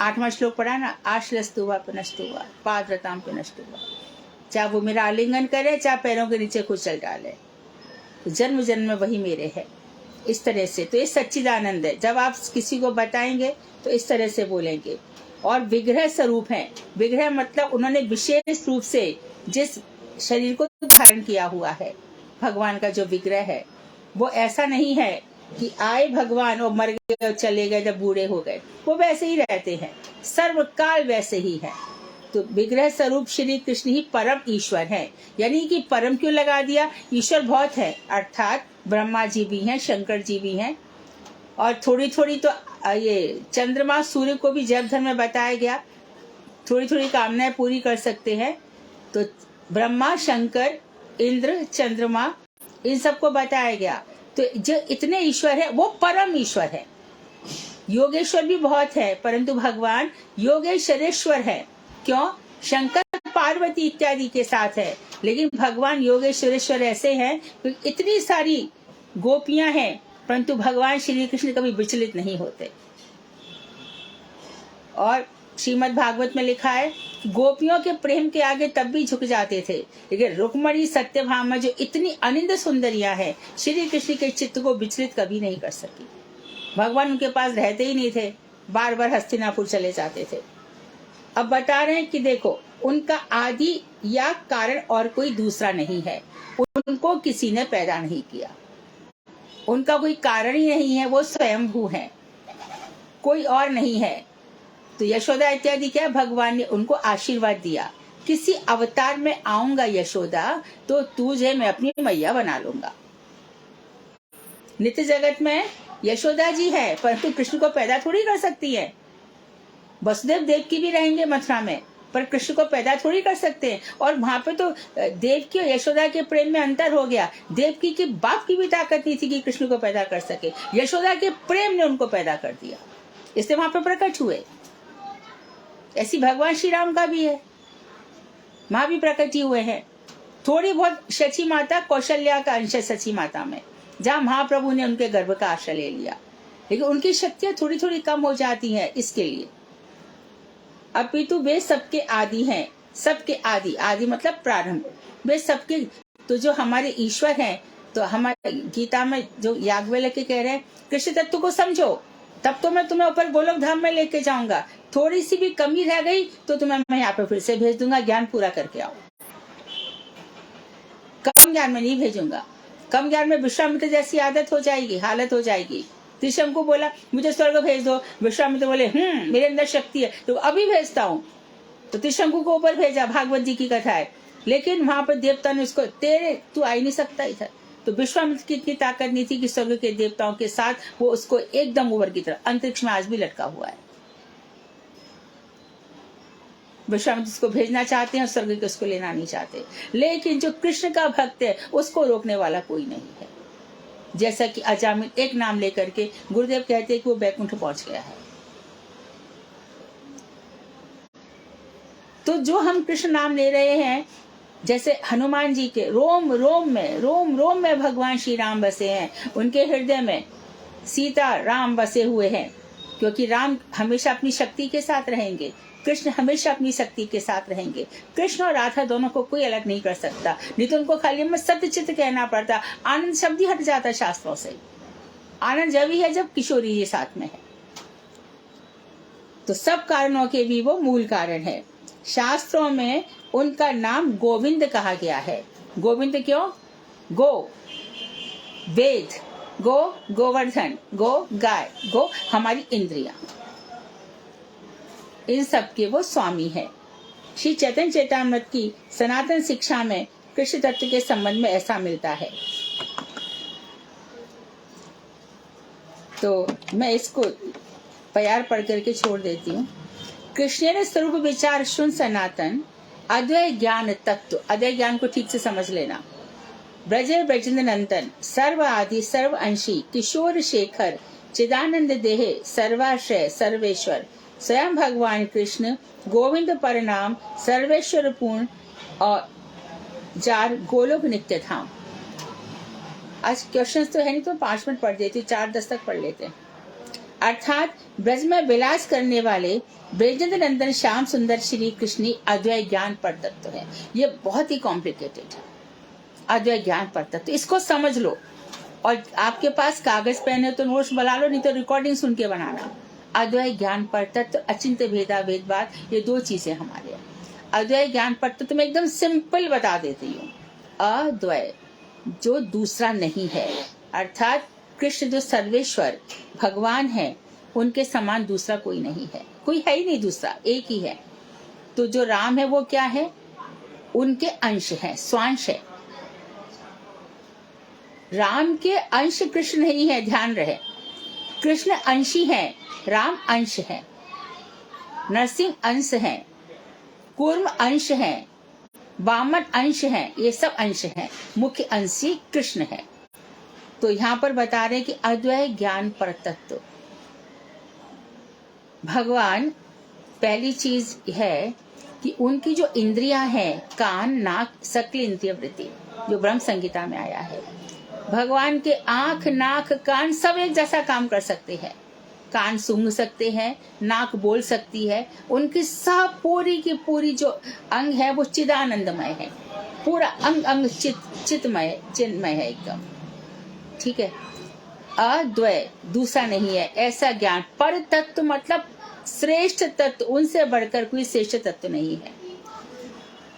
Speaker 1: 8वां श्लोक पढ़ा ना, आश्लस्तुवा पुनस्तुवा पादरताम पुनस्तुवा, चाहे वो मेरा आलिंगन करे, चाहे पैरों के नीचे कुचल डाले, जन्म जन्म में वही मेरे है। इस तरह से तो ये सच्चिदानंद है। जब आप किसी को बताएंगे तो इस तरह से बोलेंगे। और विग्रह स्वरूप है। विग्रह मतलब उन्होंने विशेष रूप से जिस शरीर को धारण किया हुआ है, भगवान का जो विग्रह है वो ऐसा नहीं है कि आए भगवान और मर गए और चले गए जब बूढ़े हो गए, वो वैसे ही रहते हैं, सर्वकाल वैसे ही है। तो विग्रह स्वरूप श्री कृष्ण ही परम ईश्वर है। यानी कि परम क्यों लगा दिया, ईश्वर बहुत है, अर्थात ब्रह्मा जी भी हैं, शंकर जी भी हैं, और थोड़ी थोड़ी तो ये चंद्रमा सूर्य को भी जैव धर्म में बताया गया, थोड़ी थोड़ी कामनाएं पूरी कर सकते हैं। तो ब्रह्मा, शंकर, इंद्र, चंद्रमा, इन सबको बताया गया। तो जो इतने ईश्वर है वो परम ईश्वर है। योगेश्वर भी बहुत है, परंतु भगवान योगेश्वरेश्वर है। क्यों? शंकर पार्वती इत्यादि के साथ है, लेकिन भगवान योगेश्वरेश्वर ऐसे हैं क्योंकि इतनी सारी गोपियां हैं, परंतु भगवान श्री कृष्ण कभी विचलित नहीं होते। और श्रीमद् भागवत में लिखा है, गोपियों के प्रेम के आगे तब भी झुक जाते थे, लेकिन रुक्मणी, सत्यभामा जो इतनी अनिंद सुंदरियां हैं, श्री कृष्ण के चित्त को विचलित कभी नहीं कर सकी। भगवान उनके पास रहते ही नहीं थे, बार बार हस्तिनापुर चले जाते थे। अब बता रहे हैं कि देखो, उनका आदि या कारण और कोई दूसरा नहीं है, उनको किसी ने पैदा नहीं किया, उनका कोई कारण ही नहीं है, वो स्वयंभू है, कोई और नहीं है। तो यशोदा इत्यादि क्या, भगवान ने उनको आशीर्वाद दिया, किसी अवतार में आऊंगा यशोदा तो तुझे मैं अपनी मैया बना लूंगा। नित्य जगत में यशोदा जी है, परंतु कृष्ण को पैदा थोड़ी कर सकती है। वसुदेव देवकी भी रहेंगे मथुरा में, पर कृष्ण को पैदा थोड़ी कर सकते हैं। और वहां पे तो देवकी और यशोदा के प्रेम में अंतर हो गया। देवकी के बाप की भी ताकत नहीं थी कि कृष्ण को पैदा कर सके, यशोदा के प्रेम ने उनको पैदा कर दिया, इसलिए वहां पे प्रकट हुए। ऐसी भगवान श्री राम का भी है, वहां भी प्रकट ही हुए हैं। थोड़ी बहुत शची माता, कौशल्या का अंश शची माता में, जहाँ महाप्रभु ने उनके गर्भ का आश्रय ले लिया, लेकिन उनकी शक्तियां थोड़ी थोड़ी कम हो जाती हैं इसके लिए। अपितु वे सबके आदि हैं, सबके आदि, आदि मतलब प्रारंभ, वे सबके। तो जो हमारे ईश्वर हैं, तो हमारे गीता में जो याज्ञवल्क्य कह रहे हैं, कृष्ण तत्व को समझो, तब तो मैं तुम्हें ऊपर गोलोक धाम में लेके जाऊंगा। थोड़ी सी भी कमी रह गई तो तुम्हें मैं यहाँ पे फिर से भेज दूंगा, ज्ञान पूरा करके आओ। कम ज्ञान में नहीं भेजूंगा। कम ज्ञान में विश्वामित्र जैसी आदत हो जाएगी, हालत हो जाएगी। त्रिशंकु बोला मुझे स्वर्ग भेज दो, विश्वामित्र बोले मेरे अंदर शक्ति है तो अभी भेजता हूँ। तो त्रिशंकु को ऊपर भेजा, भागवत जी की कथा है, लेकिन वहां पर देवता ने उसको, तू आ ही नहीं सकता इधर। तो विश्वामित्र की इतनी ताकत नहीं थी कि स्वर्ग के देवताओं के साथ वो उसको एकदम ऊपर की तरफ, अंतरिक्ष में आज भी लटका हुआ है। विश्वामित्र उसको भेजना चाहते हैं, स्वर्ग के उसको लेना नहीं चाहते, लेकिन जो कृष्ण का भक्त है उसको रोकने वाला कोई नहीं है। जैसा कि अजामिल एक नाम लेकर के गुरुदेव कहते हैं कि वो बैकुंठ पहुंच गया है। तो जो हम कृष्ण नाम ले रहे हैं, जैसे हनुमान जी के रोम रोम में भगवान श्री राम बसे हैं, उनके हृदय में सीता राम बसे हुए हैं, क्योंकि राम हमेशा अपनी शक्ति के साथ रहेंगे, कृष्ण हमेशा अपनी शक्ति के साथ रहेंगे। कृष्ण और राधा दोनों को कोई अलग नहीं कर सकता, नहीं तो उनको खाली में सत्यचित कहना पड़ता। आनंद शब्द ही हट जाता शास्त्रों से। आनंद जब ही है जब किशोरी जी साथ में है। तो सब कारणों के भी वो मूल कारण है। शास्त्रों में उनका नाम गोविंद कहा गया है। गोविंद क्यों? गो वेद, गो गोवर्धन, गो गाय, गो हमारी इंद्रियां, इन सब के वो स्वामी है। श्री चैतन्य चैतामृत की सनातन शिक्षा में कृष्ण तत्व के संबंध में ऐसा मिलता है। तो मैं इसको प्यार पढ़ करके छोड़ देती हूँ। कृष्ण स्वरूप विचार शुन सनातन अद्वैत ज्ञान तत्व। अद्वैत ज्ञान को ठीक से समझ लेना। ब्रजे ब्रजेंद्र नंदन सर्व आदि सर्व अंशी किशोर शेखर चिदानंद देहे सर्वाश्रय सर्वेश्वर स्वयं भगवान कृष्ण गोविंद परनाम सर्वेश्वर पूर्ण और जार गोलोक नित्य धाम। आज क्वेश्चंस तो है नहीं तो 5 मिनट पढ़ देती हूँ, 4-10 तक पढ़ लेते हैं। अर्थात ब्रज में विलास करने वाले ब्रजेंद्र नंदन श्याम सुंदर श्री कृष्ण अद्वैत ज्ञान पर तत्व है। ये बहुत ही कॉम्प्लिकेटेड है, अद्वैत ज्ञान पर तत्व, इसको समझ लो। और आपके पास कागज पेन है तो नोट्स बना लो, नहीं तो रिकॉर्डिंग सुन के बनाना। अद्वैत ज्ञान पर तत्व, अचिंत भेदा भेदभाव, ये 2 चीजें हमारे हैं। अद्वैत ज्ञान पर तत्व मैं एकदम सिंपल बता देती हूँ। अद्वैत जो दूसरा नहीं है, अर्थात कृष्ण जो सर्वेश्वर भगवान है, उनके समान दूसरा कोई नहीं है, कोई है ही नहीं दूसरा, एक ही है। तो जो राम है वो क्या है? उनके अंश है, स्वांश है। राम के अंश कृष्ण नहीं है, ध्यान रहे। कृष्ण अंशी है, राम अंश है, नरसिंह अंश है, कूर्म अंश है, वामन अंश है, ये सब अंश है, मुख्य अंशी कृष्ण है। तो यहाँ पर बता रहे कि अद्वैत ज्ञान पर तत्व भगवान, पहली चीज है कि उनकी जो इंद्रियां हैं, कान नाक सकल इंद्रिय वृत्ति, जो ब्रह्म संहिता में आया है, भगवान के आंख नाक कान सब एक जैसा काम कर सकते हैं। कान सूंघ सकते हैं, नाक बोल सकती है, उनकी सब पूरी की पूरी जो अंग है वो चिदानंदमय है, पूरा अंग अंग चिन्मय है एकदम, ठीक है। अद्वैत दूसरा नहीं है, ऐसा ज्ञान पर तत्व मतलब श्रेष्ठ तत्व, उनसे बढ़कर कोई श्रेष्ठ तत्व नहीं है।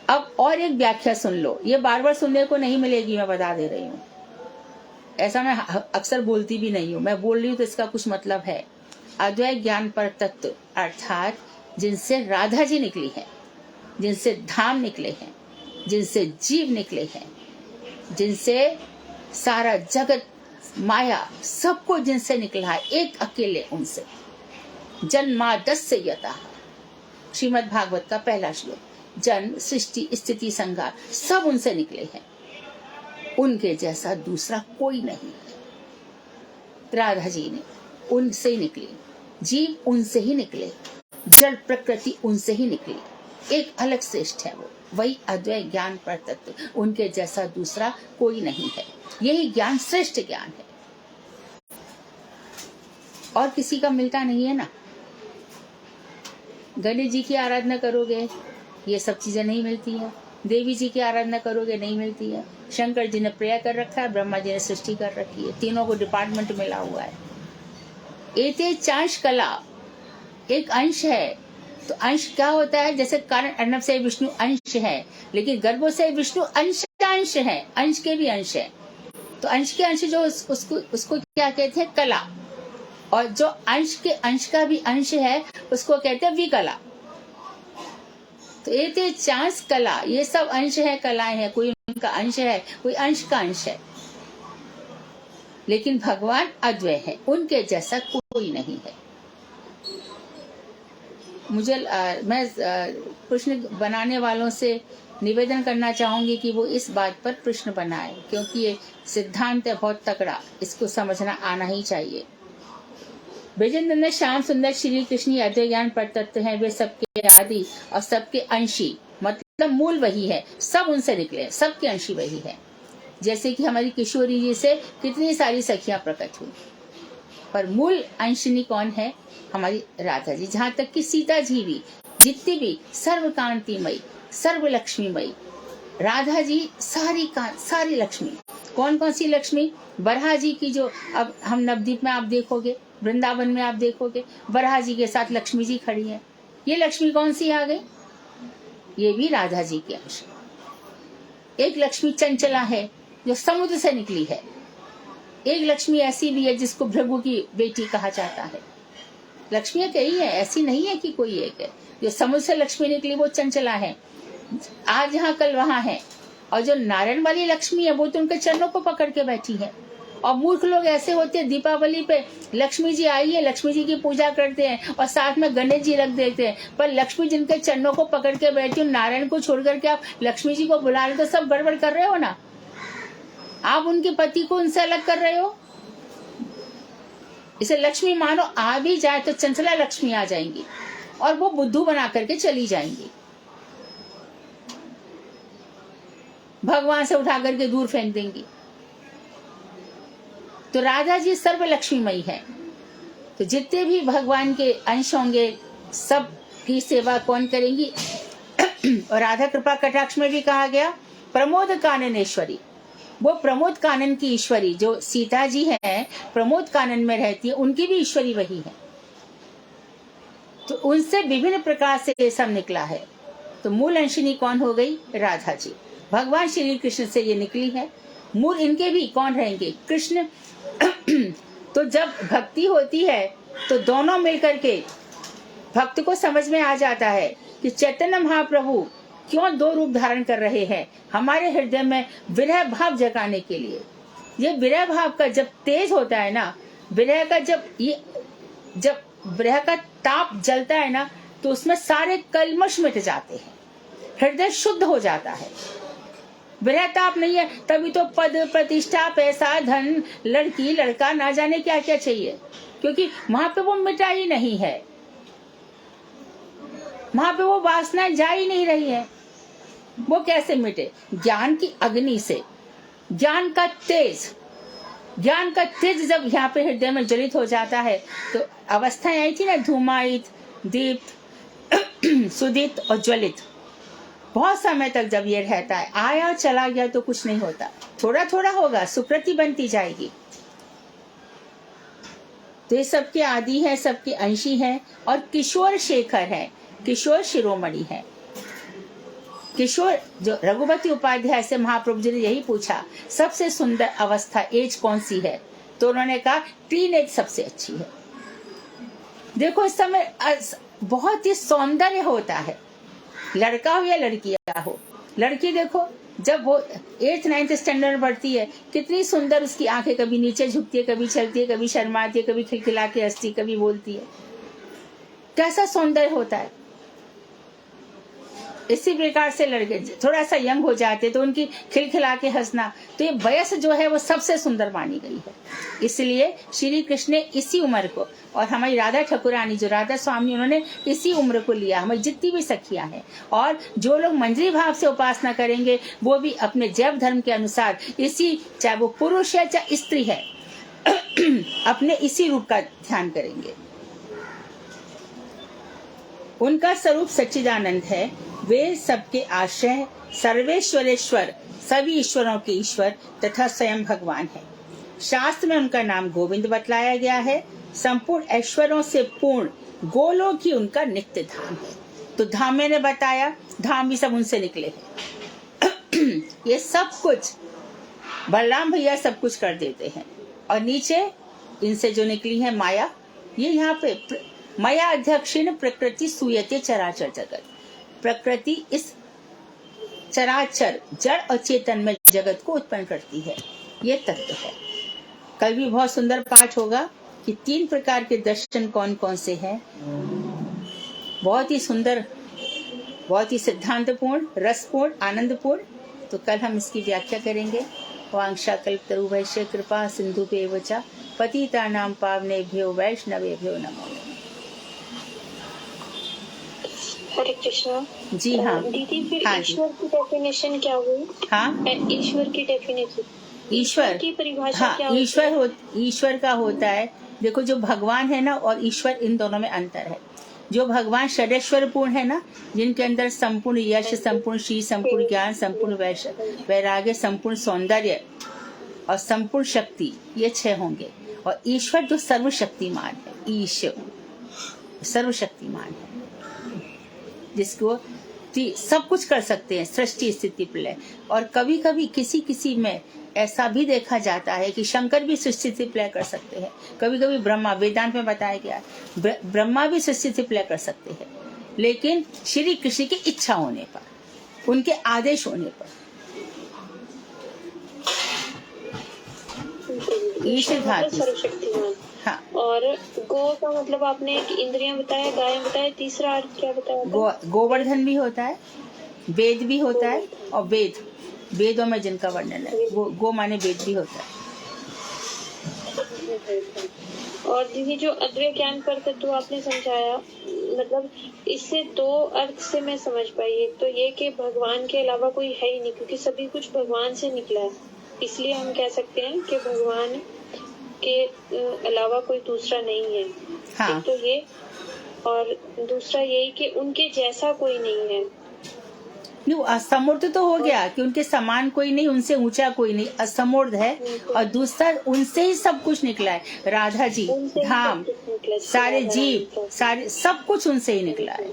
Speaker 1: अब और एक व्याख्या सुन लो, ये बार बार सुनने को नहीं मिलेगी, मैं बता दे रही हूँ। ऐसा मैं अक्सर बोलती भी नहीं हूँ, मैं बोल रही हूँ तो इसका कुछ मतलब है। अद्वैत ज्ञान पर तत्व अर्थात जिनसे राधा जी निकली है, जिनसे धाम निकले हैं, जिनसे जीव निकले हैं, जिनसे सारा जगत माया सबको जिनसे निकला है, एक अकेले उनसे। जन्मादस्य यतः, श्रीमद् भागवत का पहला श्लोक, जन्म सृष्टि स्थिति संहार सब उनसे निकले हैं, उनके जैसा दूसरा कोई नहीं है। राधा जी ने उनसे ही निकली, जीव उनसे ही निकले, जड़ प्रकृति उनसे ही निकली, एक अलग श्रेष्ठ है वो, वही अद्वैत ज्ञान पर तत्व, उनके जैसा दूसरा कोई नहीं है। यही ज्ञान श्रेष्ठ ज्ञान है, और किसी का मिलता नहीं है ना। गणेश जी की आराधना करोगे, ये सब चीजें नहीं मिलती है। देवी जी की आराधना करोगे, नहीं मिलती है। शंकर जी ने प्रेयर कर रखा है, ब्रह्मा जी ने सृष्टि कर रखी है, तीनों को डिपार्टमेंट मिला हुआ है। एते चांश कला, एक अंश है। तो अंश क्या होता है? जैसे कारण अर्णव से विष्णु अंश है, लेकिन गर्भों से विष्णु अंश है, अंश के भी अंश है। तो अंश के अंश जो उसको क्या कहते हैं? कला। और जो अंश के अंश का भी अंश है उसको कहते हैं विकला। तो ये चांस कला, ये सब अंश है, कलाएं हैं, कोई उनका अंश है, कोई अंश का अंश है, लेकिन भगवान अद्वैत है, उनके जैसा कोई नहीं है। मैं प्रश्न बनाने वालों से निवेदन करना चाहूंगी कि वो इस बात पर प्रश्न बनाए, क्योंकि ये सिद्धांत है बहुत तगड़ा, इसको समझना आना ही चाहिए। ब्रजेंद्र ने श्याम सुंदर श्री कृष्ण अद्वैत ज्ञान पर तत्व है, वे सबके आदि और सबके अंशी, मतलब मूल वही है, सब उनसे निकले, सबके अंशी वही है। जैसे कि हमारी किशोरी जी से कितनी सारी सखियां प्रकट हुई, पर मूल अंशनी कौन है? हमारी राधा जी। जहाँ तक कि सीता जी भी, जितनी भी सर्व कांतिमयी, सर्व लक्ष्मीमयी राधा जी, सारी लक्ष्मी। कौन कौन सी लक्ष्मी? बरहा जी की, जो अब हम नवदीप में आप देखोगे, वृंदावन में आप देखोगे, बरहा जी के साथ लक्ष्मी जी खड़ी है। ये लक्ष्मी कौन सी आ गई? ये भी राधा जी के अंश। एक लक्ष्मी चंचला है जो समुद्र से निकली है। एक लक्ष्मी ऐसी भी है जिसको भृगु की बेटी कहा जाता है। लक्ष्मियां कई है, ऐसी नहीं है कि कोई एक है। जो समुद्र से लक्ष्मी निकली वो चंचला है, आज यहाँ कल वहां है। और जो नारायण वाली लक्ष्मी है वो तो उनके चरणों को पकड़ के बैठी है। और मूर्ख लोग ऐसे होते हैं, दीपावली पे लक्ष्मी जी आई है, लक्ष्मी जी की पूजा करते हैं और साथ में गणेश जी रख देते हैं, पर लक्ष्मी जिनके चरणों को पकड़ के बैठी हूँ, नारायण को छोड़ करके आप लक्ष्मी जी को बुला रहे, तो सब गड़बड़ कर रहे हो ना। आप उनके पति को उनसे अलग कर रहे हो। इसे लक्ष्मी मानो, आ भी जाए तो चंचला लक्ष्मी आ जाएंगी और वो बुद्धू बना करके चली जाएंगी, भगवान से उठा करके दूर फेंक देंगी। तो राधा जी सर्व लक्ष्मीमयी है। तो जितने भी भगवान के अंश होंगे सब की सेवा कौन करेंगी? और राधा कृपा कटाक्ष में भी कहा गया प्रमोद काननेश्वरी, वो प्रमोद कानन की ईश्वरी जो सीता जी है, प्रमोद कानन में रहती है, उनकी भी ईश्वरी वही है। तो उनसे विभिन्न प्रकार से ये सब निकला है। तो मूल अंशिनी कौन हो गई? राधा जी। भगवान श्री कृष्ण से ये निकली है। मूल इनके भी कौन रहेंगे? कृष्ण। तो जब भक्ति होती है तो दोनों मिलकर के भक्त को समझ में आ जाता है कि चैतन्य महाप्रभु क्यों दो रूप धारण कर रहे हैं, हमारे हृदय में विरह भाव जगाने के लिए। ये विरह भाव का जब तेज होता है ना, विरह का जब विरह का ताप जलता है ना, तो उसमें सारे कल्मश मिट जाते हैं, हृदय शुद्ध हो जाता है। विरह ताप नहीं है तभी तो पद प्रतिष्ठा पैसा धन लड़की लड़का ना जाने क्या क्या चाहिए, क्योंकि वहां पे वो मिटा ही नहीं है, वहां पे वो वासनाएं जा ही नहीं रही है। वो कैसे मिटे? ज्ञान की अग्नि से। ज्ञान का तेज जब यहाँ पे हृदय में ज्वलित हो जाता है तो अवस्थाएं आई थी ना, धूमायित, दीप्त, सुदीप्त और ज्वलित। बहुत समय तक जब ये रहता है, आया चला गया तो कुछ नहीं होता, थोड़ा थोड़ा होगा, सुकृति बनती जाएगी। तो ये सबके आदि है, सबके अंशी है। और किशोर शेखर है, किशोर शिरोमणि है। किशोर जो रघुपति उपाध्याय से महाप्रभु जी ने यही पूछा सबसे सुंदर अवस्था एज कौन सी है, तो उन्होंने कहा टीन एज सबसे अच्छी है। देखो इस समय बहुत ही सौंदर्य होता है, लड़का हो या लड़कियां हो। लड़की देखो जब वो 8th 9th स्टैंडर्ड में पढ़ती है, कितनी सुंदर उसकी आंखें कभी नीचे झुकती है, कभी चलती है, कभी शर्माती है, कभी खिलखिला के हंसती, कभी बोलती है। कैसा सौंदर्य होता है। इसी प्रकार से लड़के थोड़ा सा यंग हो जाते तो उनकी खिलखिला के हंसना, तो ये वयस जो है वो सबसे सुंदर मानी गई है। इसलिए श्री कृष्ण ने इसी उम्र को, और हमारी राधा ठाकुरानी जो राधा स्वामी, उन्होंने इसी उम्र को लिया। हमारी जितनी भी सखियां हैं और जो लोग मंजरी भाव से उपासना करेंगे वो भी अपने जैव धर्म के अनुसार इसी, चाहे वो पुरुष है चाहे स्त्री है, अपने इसी रूप का ध्यान करेंगे। उनका स्वरूप सच्चिदानंद है, वे सबके आश्रय, सर्वेश्वरेश्वर, सभी ईश्वरों के ईश्वर तथा स्वयं भगवान है। शास्त्र में उनका नाम गोविंद बतलाया गया है। संपूर्ण ऐश्वर्यों से पूर्ण गोलोक ही उनका नित्य धाम है। तो धाम मैंने बताया, धाम भी सब उनसे निकले हैं। ये सब कुछ बलराम भैया सब कुछ कर देते हैं। और नीचे इनसे जो निकली है माया, ये यहाँ पे माया अध्यक्षिण प्रकृति सूयते चराचर जगत। प्रकृति इस चराचर जड़ और चेतन में जगत को उत्पन्न करती है, ये तत्व है। कल भी बहुत सुंदर पाठ होगा कि 3 प्रकार के दर्शन कौन कौन से हैं। बहुत ही सुंदर, बहुत ही सिद्धांतपूर्ण, रसपूर्ण, आनंदपूर्ण। तो कल हम इसकी व्याख्या करेंगे। वांछा कल्पतरुभ्यश्च कृपा सिंधुभ्येव च पतितानां पावनेभ्यो वैष्णवेभ्यो नमो।
Speaker 11: हरे कृष्णा।
Speaker 1: जी हाँ
Speaker 11: दीदी, फिर
Speaker 1: हाँ
Speaker 11: ईश्वर की डेफिनेशन क्या हुई?
Speaker 1: हाँ,
Speaker 11: ईश्वर की डेफिनेशन,
Speaker 1: ईश्वर
Speaker 11: की परिभाषा
Speaker 1: हाँ,
Speaker 11: क्या
Speaker 1: ईश्वर का होता है, देखो जो भगवान है ना और ईश्वर, इन दोनों में अंतर है। जो भगवान षडेश्वर पूर्ण है ना, जिनके अंदर संपूर्ण यश, संपूर्ण श्री, संपूर्ण ज्ञान, संपूर्ण वैराग्य, संपूर्ण सौंदर्य और संपूर्ण शक्ति, ये 6 होंगे। और ईश्वर जो सर्वशक्तिमान है, ईश्वर सर्वशक्तिमान है, जिसको सब कुछ कर सकते हैं, सृष्टि स्थिति प्रलय। और कभी कभी किसी किसी में ऐसा भी देखा जाता है कि शंकर भी सृष्टि स्थिति प्रलय कर सकते हैं। कभी कभी ब्रह्मा, वेदांत में बताया गया है ब्रह्मा भी सृष्टि स्थिति प्रलय कर सकते हैं, लेकिन श्री कृष्ण की इच्छा होने पर, उनके आदेश होने पर। ईश्वर धातु। हाँ।
Speaker 11: और गो का मतलब आपने एक इंद्रियां बताया, गाय बताया, तीसरा अर्थ क्या बताया?
Speaker 1: गोवर्धन भी होता है, वेद भी होता है, और वेद वेदों में जिनका वर्णन है, वो गो माने वेद भी होता है।
Speaker 11: और दीदी जो अद्वैत ज्ञान पर तत्व आपने समझाया, मतलब इससे दो अर्थ से मैं समझ पाई। एक तो ये कि भगवान के अलावा कोई है ही नहीं, क्योंकि सभी कुछ भगवान से निकला है, इसलिए हम कह सकते हैं कि भगवान के अलावा कोई दूसरा नहीं है।
Speaker 1: हाँ।
Speaker 11: एक तो ये, और दूसरा यही कि उनके जैसा कोई नहीं है।
Speaker 1: नहीं, असमूर्त तो हो गया कि उनके समान कोई नहीं, उनसे ऊंचा कोई नहीं, असमूर्त है। और दूसरा उनसे ही सब कुछ निकला है, राधा जी, धाम, सारे जीव, सारे सब कुछ उनसे ही निकला है,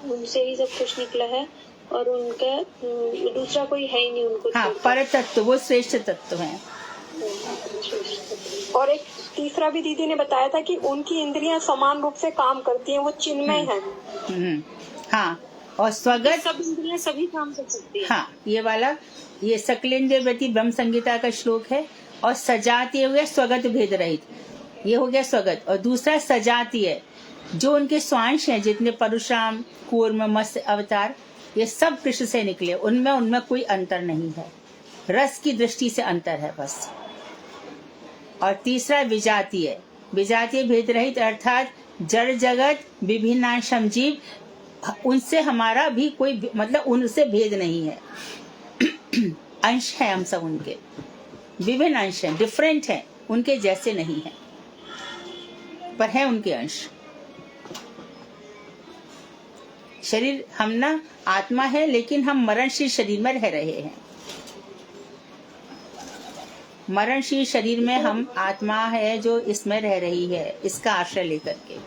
Speaker 11: उनसे ही सब कुछ निकला है। और उनका दूसरा कोई है ही नहीं उनको।
Speaker 1: हाँ, पर तत्व, वो श्रेष्ठ तत्व है।
Speaker 10: और एक तीसरा भी दीदी ने बताया था कि उनकी इंद्रियां समान रूप से काम करती हैं, वो चिन्मय हैं।
Speaker 1: हाँ, और स्वगत,
Speaker 8: सब इंद्रियां सभी काम कर सकती है।
Speaker 1: हाँ, ये वाला, ये सकलेंद्रिय वृत्ति ब्रह्म संहिता का श्लोक है। और सजातीय हो गया स्वगत भेद रहित, ये हो गया स्वगत। और दूसरा सजातीय, जो उनके स्वांश हैं, जितने परशुराम, कूर्म, मत्स्य अवतार, ये सब कृष्ण से निकले, उनमें कोई अंतर नहीं है, रस की दृष्टि से अंतर है बस। और तीसरा विजातीय, विजातीय भेद रहित, अर्थात जड़ जगत विभिन्नांशम जीव, उनसे हमारा भी कोई मतलब उनसे भेद नहीं है। अंश है हम सब उनके, विभिन्न अंश हैं, डिफरेंट हैं, उनके जैसे नहीं है, पर है उनके अंश। शरीर हम ना आत्मा है, लेकिन हम मरणशील शरीर में रह रहे हैं। मरणशील शरीर में हम आत्मा है जो इसमें रह रही है, इसका आश्रय लेकर के।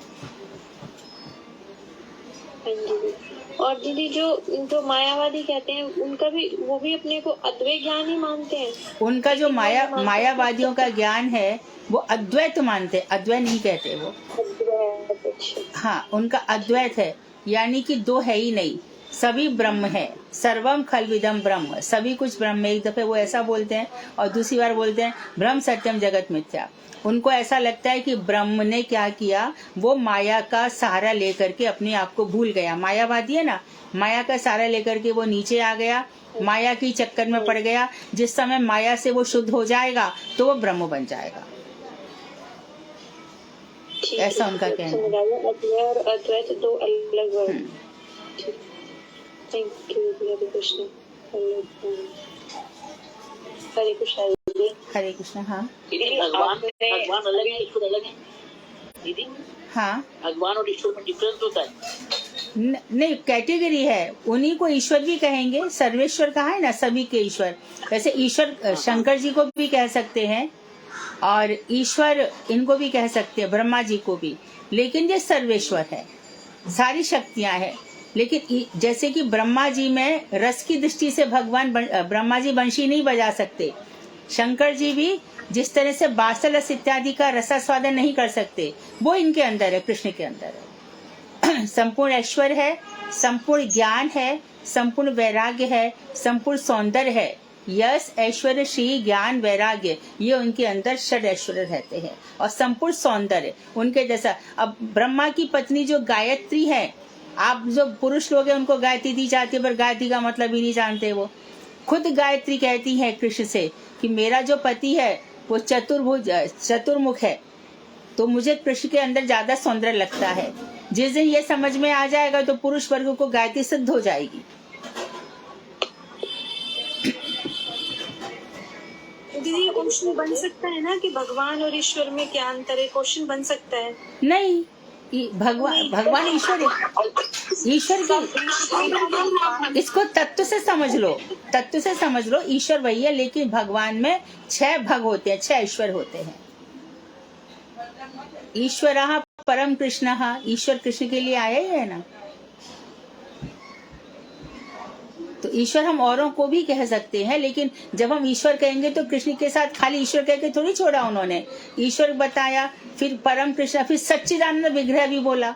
Speaker 11: और दीदी जो मायावादी कहते हैं, उनका भी, वो भी अपने को अद्वैत ज्ञान ही मानते हैं।
Speaker 1: उनका जो मायावादियों का ज्ञान है वो अद्वैत मानते, अद्वैत नहीं कहते वो। हाँ, उनका अद्वैत है, यानी कि दो है ही नहीं, सभी ब्रह्म है, सर्वम खलविदम ब्रह्म, सभी कुछ ब्रह्म है। एक दफे वो ऐसा बोलते हैं और दूसरी बार बोलते हैं ब्रह्म सत्यम जगत मिथ्या। उनको ऐसा लगता है कि ब्रह्म ने क्या किया, वो माया का सहारा लेकर के अपने आप को भूल गया। मायावादी है ना, माया का सहारा लेकर के वो नीचे आ गया, माया की चक्कर में पड़ गया। जिस समय माया से वो शुद्ध हो जाएगा तो वो ब्रह्म बन जाएगा, ऐसा उनका कहना है।
Speaker 11: अद्वैत और अद्वैत दो अलग word. Thank you. Hare Krishna. Hare Krishna.
Speaker 1: Hare Krishna. हाँ
Speaker 9: भगवान अलग है, ईश्वर अलग है दीदी।
Speaker 1: हाँ,
Speaker 9: भगवान और ईश्वर में डिफरेंस होता है।
Speaker 1: नहीं, कैटेगरी है, उन्हीं को ईश्वर भी कहेंगे। सर्वेश्वर कहा है ना, सभी के ईश्वर। वैसे ईश्वर शंकर जी को भी कह सकते हैं, और ईश्वर इनको भी कह सकते हैं, ब्रह्मा जी को भी। लेकिन ये सर्वेश्वर है, सारी शक्तियां हैं। लेकिन जैसे कि ब्रह्मा जी में रस की दृष्टि से भगवान ब्रह्मा जी बंशी नहीं बजा सकते, शंकर जी भी जिस तरह से बासल रस इत्यादि का रसास्वादन नहीं कर सकते, वो इनके अंदर है, कृष्ण के अंदर है। संपूर्ण ऐश्वर्य है, संपूर्ण ज्ञान है, संपूर्ण वैराग्य है, संपूर्ण सौंदर्य है। यश, ऐश्वर्य, श्री, ज्ञान, वैराग्य, ये उनके अंदर षड ऐश्वर्य रहते हैं। और संपूर्ण सौंदर्य उनके जैसा। अब ब्रह्मा की पत्नी जो गायत्री है, आप जो पुरुष लोग हैं उनको गायत्री दी जाती है, पर गायत्री का मतलब ही नहीं जानते। वो खुद गायत्री कहती है कृष्ण से कि मेरा जो पति है वो चतुर्मुख है, तो मुझे कृष्ण के अंदर ज्यादा सौंदर्य लगता है। जिस दिन ये समझ में आ जाएगा तो पुरुष वर्ग को गायत्री सिद्ध हो जाएगी।
Speaker 8: दीदी क्वेश्चन बन सकता है ना कि भगवान और ईश्वर में क्या अंतर है, क्वेश्चन बन सकता है।
Speaker 1: नहीं, भगवान ईश्वर की, इसको तत्व से समझ लो, तत्व से समझ लो। ईश्वर वही है, लेकिन भगवान में 6 भग होते हैं, 6 ऐश्वर्य होते हैं। ईश्वरः परम कृष्णः, ईश्वर कृष्ण के लिए आया ही है ना। तो ईश्वर हम औरों को भी कह सकते हैं, लेकिन जब हम ईश्वर कहेंगे तो कृष्ण के साथ खाली ईश्वर कह के थोड़ी छोड़ा उन्होंने। ईश्वर बताया, फिर परम कृष्ण, फिर सच्चिदानंद विग्रह भी बोला,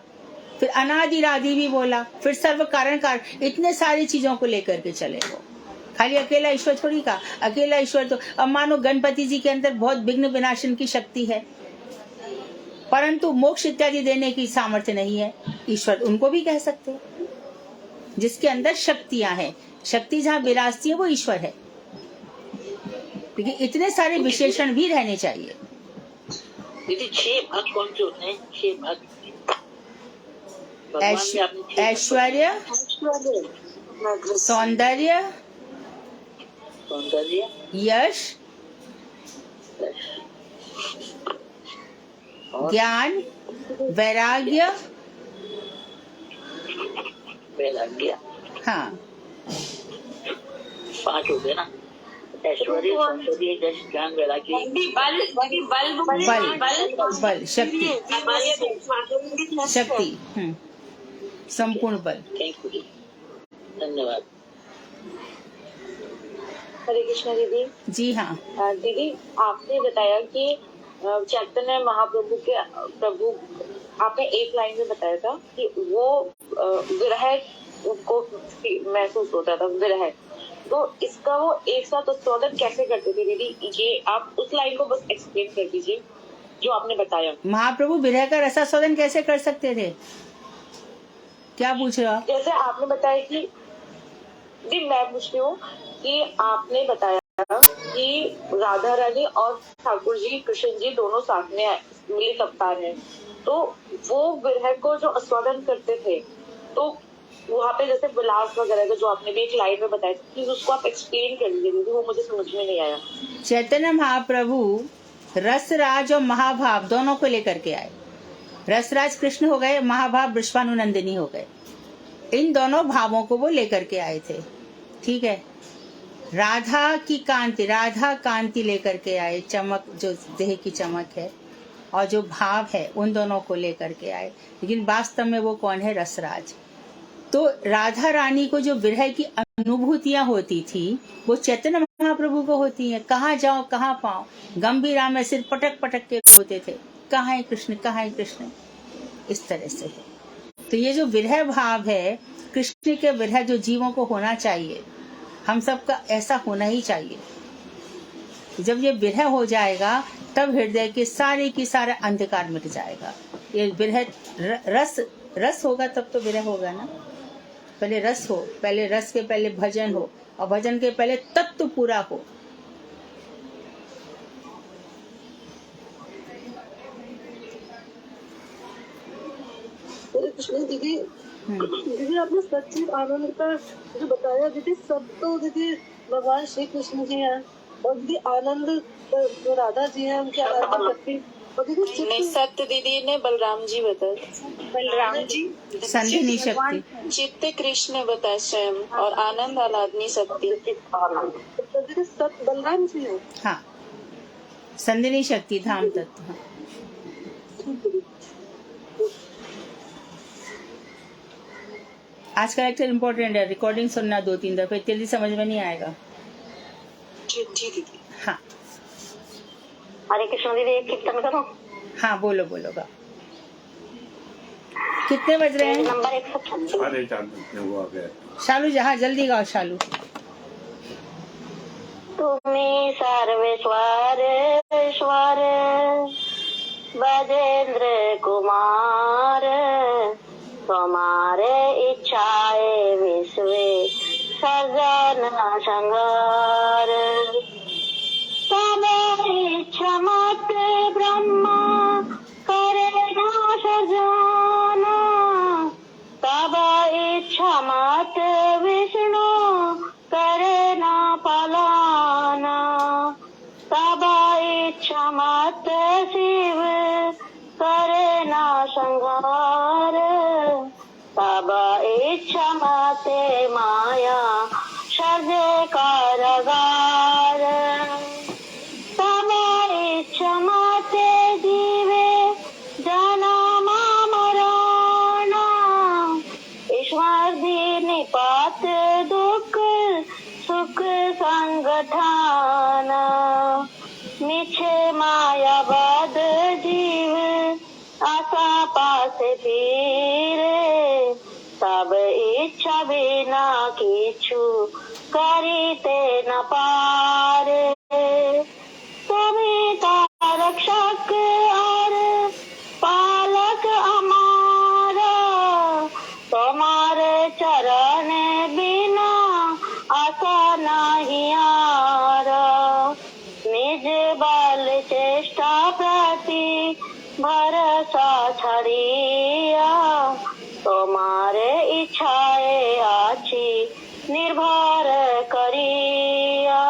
Speaker 1: फिर अनादिरादि भी बोला, फिर सर्व कारण कारण, इतने सारी चीजों को लेकर के चले वो। खाली अकेला ईश्वर थोड़ी का, अकेला ईश्वर तो अब मानो गणपति जी के अंदर बहुत विघ्न विनाशन की शक्ति है, परंतु मोक्ष इत्यादि देने की सामर्थ्य नहीं है। ईश्वर उनको भी कह सकते हैं। जिसके अंदर शक्तियां हैं। शक्ति जहाँ विराजती है वो ईश्वर है, लेकिन इतने सारे विशेषण भी रहने चाहिए।
Speaker 9: दीदी 6 भाग कौन से होते हैं? 6 भाग भगवान में आपने 6
Speaker 1: ऐश्वर्य, सौंदर्य, यश, ज्ञान, वैराग्य, हाँ
Speaker 9: 5 हो गए ना। ऐश्वर्य, सौंदर्य, यश, ज्ञान, वैराग्य,
Speaker 1: बल, शक्ति, संपूर्ण बल।
Speaker 9: थैंक यू, धन्यवाद।
Speaker 11: हरे कृष्णा दीदी।
Speaker 1: जी हाँ
Speaker 11: दीदी, आपने बताया कि चैतन्य महाप्रभु के प्रभु, आपने एक लाइन में बताया था कि वो विरह को महसूस होता था, विरह। तो इसका वो एक साथ उत्पादन कैसे करते थे दीदी? ये आप उस लाइन को बस एक्सप्लेन कर दीजिए जो आपने बताया।
Speaker 1: महाप्रभु विरह का रसास्वादन कैसे कर सकते थे? क्या पूछ रहे हो आप?
Speaker 11: जैसे आपने बताया कि जी, मैं पूछ रही हूँ कि आपने बताया कि राधा रानी और ठाकुर जी, कृष्ण जी दोनों साथ में मिलित अवतार हैं, तो वो विरह को जो आस्वादन करते थे, तो वहाँ पे जैसे विलास वगैरह का जो आपने भी एक लाइन में बताया, प्लीज उसको आप एक्सप्लेन कर दीजिए दीदी, वो मुझे समझ में नहीं आया।
Speaker 1: चैतन्य महाप्रभु रसराज और महाभाव दोनों को लेकर के आए। रसराज कृष्ण हो गए, महाभाव विश्वानुनंदिनी हो गए। इन दोनों भावों को वो लेकर के आए थे, ठीक है। राधा की कांति, राधा कांति लेकर के आए, चमक जो देह की चमक है और जो भाव है उन दोनों को लेकर के आए। लेकिन वास्तव में वो कौन है? रसराज। तो राधा रानी को जो विरह की अनुभूतियां होती थी वो चैतन्य महाप्रभु को होती हैं। कहाँ जाओ कहाँ पाओ, गंभीरा में सिर पटक पटक के होते थे, कहाँ है कृष्ण, कहाँ है कृष्ण, इस तरह से है। तो ये जो विरह भाव है, कृष्ण के विरह जो जीवों को होना चाहिए, हम सबका ऐसा होना ही चाहिए। जब ये विरह हो जाएगा तब हृदय के सारे की सारा अंधकार मिट जाएगा। ये विरह रस होगा तब तो विरह होगा ना। पहले रस हो, पहले रस के पहले भजन हो, और भजन के पहले तत्व पूरा हो।
Speaker 3: कृष्ण दीदी, दीदी आपने सच्ची आनंद का जो बताया दीदी, सब तो दीदी भगवान श्री कृष्ण जी हैं, और दीदी आनंद जो राधा जी हैं उनकी आराधना करती, और दीदी
Speaker 11: नहीं, सत्य दीदी ने बलराम जी बताया, बलराम जी
Speaker 1: संधिनी शक्ति,
Speaker 11: चित्त कृष्ण बताया स्वयं, और आनंद आह्लादनी शक्ति
Speaker 3: तो दीदी सत्य बलराम जी है।
Speaker 1: हाँ, संधिनी शक्ति धाम तत्व। हाँ। आज का लेक्चर इम्पोर्टेंट है, रिकॉर्डिंग सुनना 2-3 दफे, जल्दी समझ में नहीं आएगा।
Speaker 2: जी दीदी।
Speaker 1: हाँ
Speaker 4: हरे कृष्ण दीदी, एक कीर्तन करो।
Speaker 1: हाँ बोलो गा। कितने बज रहे हैं?
Speaker 4: नंबर 136।
Speaker 1: शालू जहाँ जल्दी गाओ शालू।
Speaker 4: तुम्हें सर्वेश्वर ईश्वर बजेंद्र कुमार, तुम्हारे इच्छाए विश्व सजन संगार, तब इच्छा मत ब्रह्मा करेगा सजाना, तब इच्छा मत विष्णु करे ना पालाना, तब इच्छा मत शिव करे ना संहार, तब इच्छा मत माया सर्जे कारागार, तब इच्छा मत जीवे जन्म मरना, ईश्वर दी निपात दुख सुख संगठान, मिछे मायावाद जीव आशा पास फिरे, तब इच्छा बिना किछु करिते न पारे, तुम्हें रक्षक और पालक हमारा, तुम्हारे चरण तुम्हारे इच्छाए आची निर्भर करिया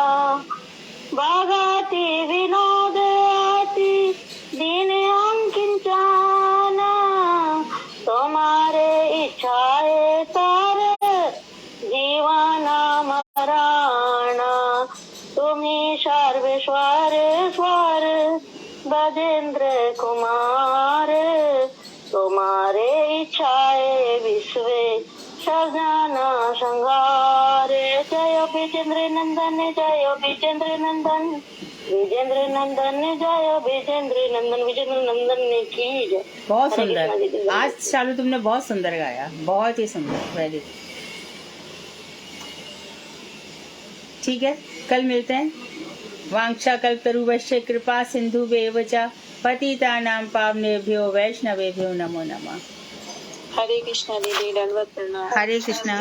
Speaker 4: बागाती विनोद आती दीन अंकिंचन तुम्हारे इच्छाए तारे जीवन मरण तुम्ही सर्वेश्वर स्वर बजेंद्र कुमार तुम्हारे इच्छाए विश्वे सजन संगारे जय विजेंद्र नंदन जय विजेंद्र नंदन विजेंद्र नंदन जय विजेंद्र नंदन की जय।
Speaker 1: बहुत सुंदर। आज चालू तुमने बहुत सुंदर गाया, बहुत ही सुंदर, वेरी गुड। ठीक है, कल मिलते हैं। वांछा कल्पतरुभ्यश्च कृपा सिंधुभ्येव च पतितानां पावनेभ्यो वैष्णवेभ्यो नमो नमः।
Speaker 7: हरे कृष्णा दीदी, दंडवत प्रणाम।
Speaker 1: हरे कृष्णा।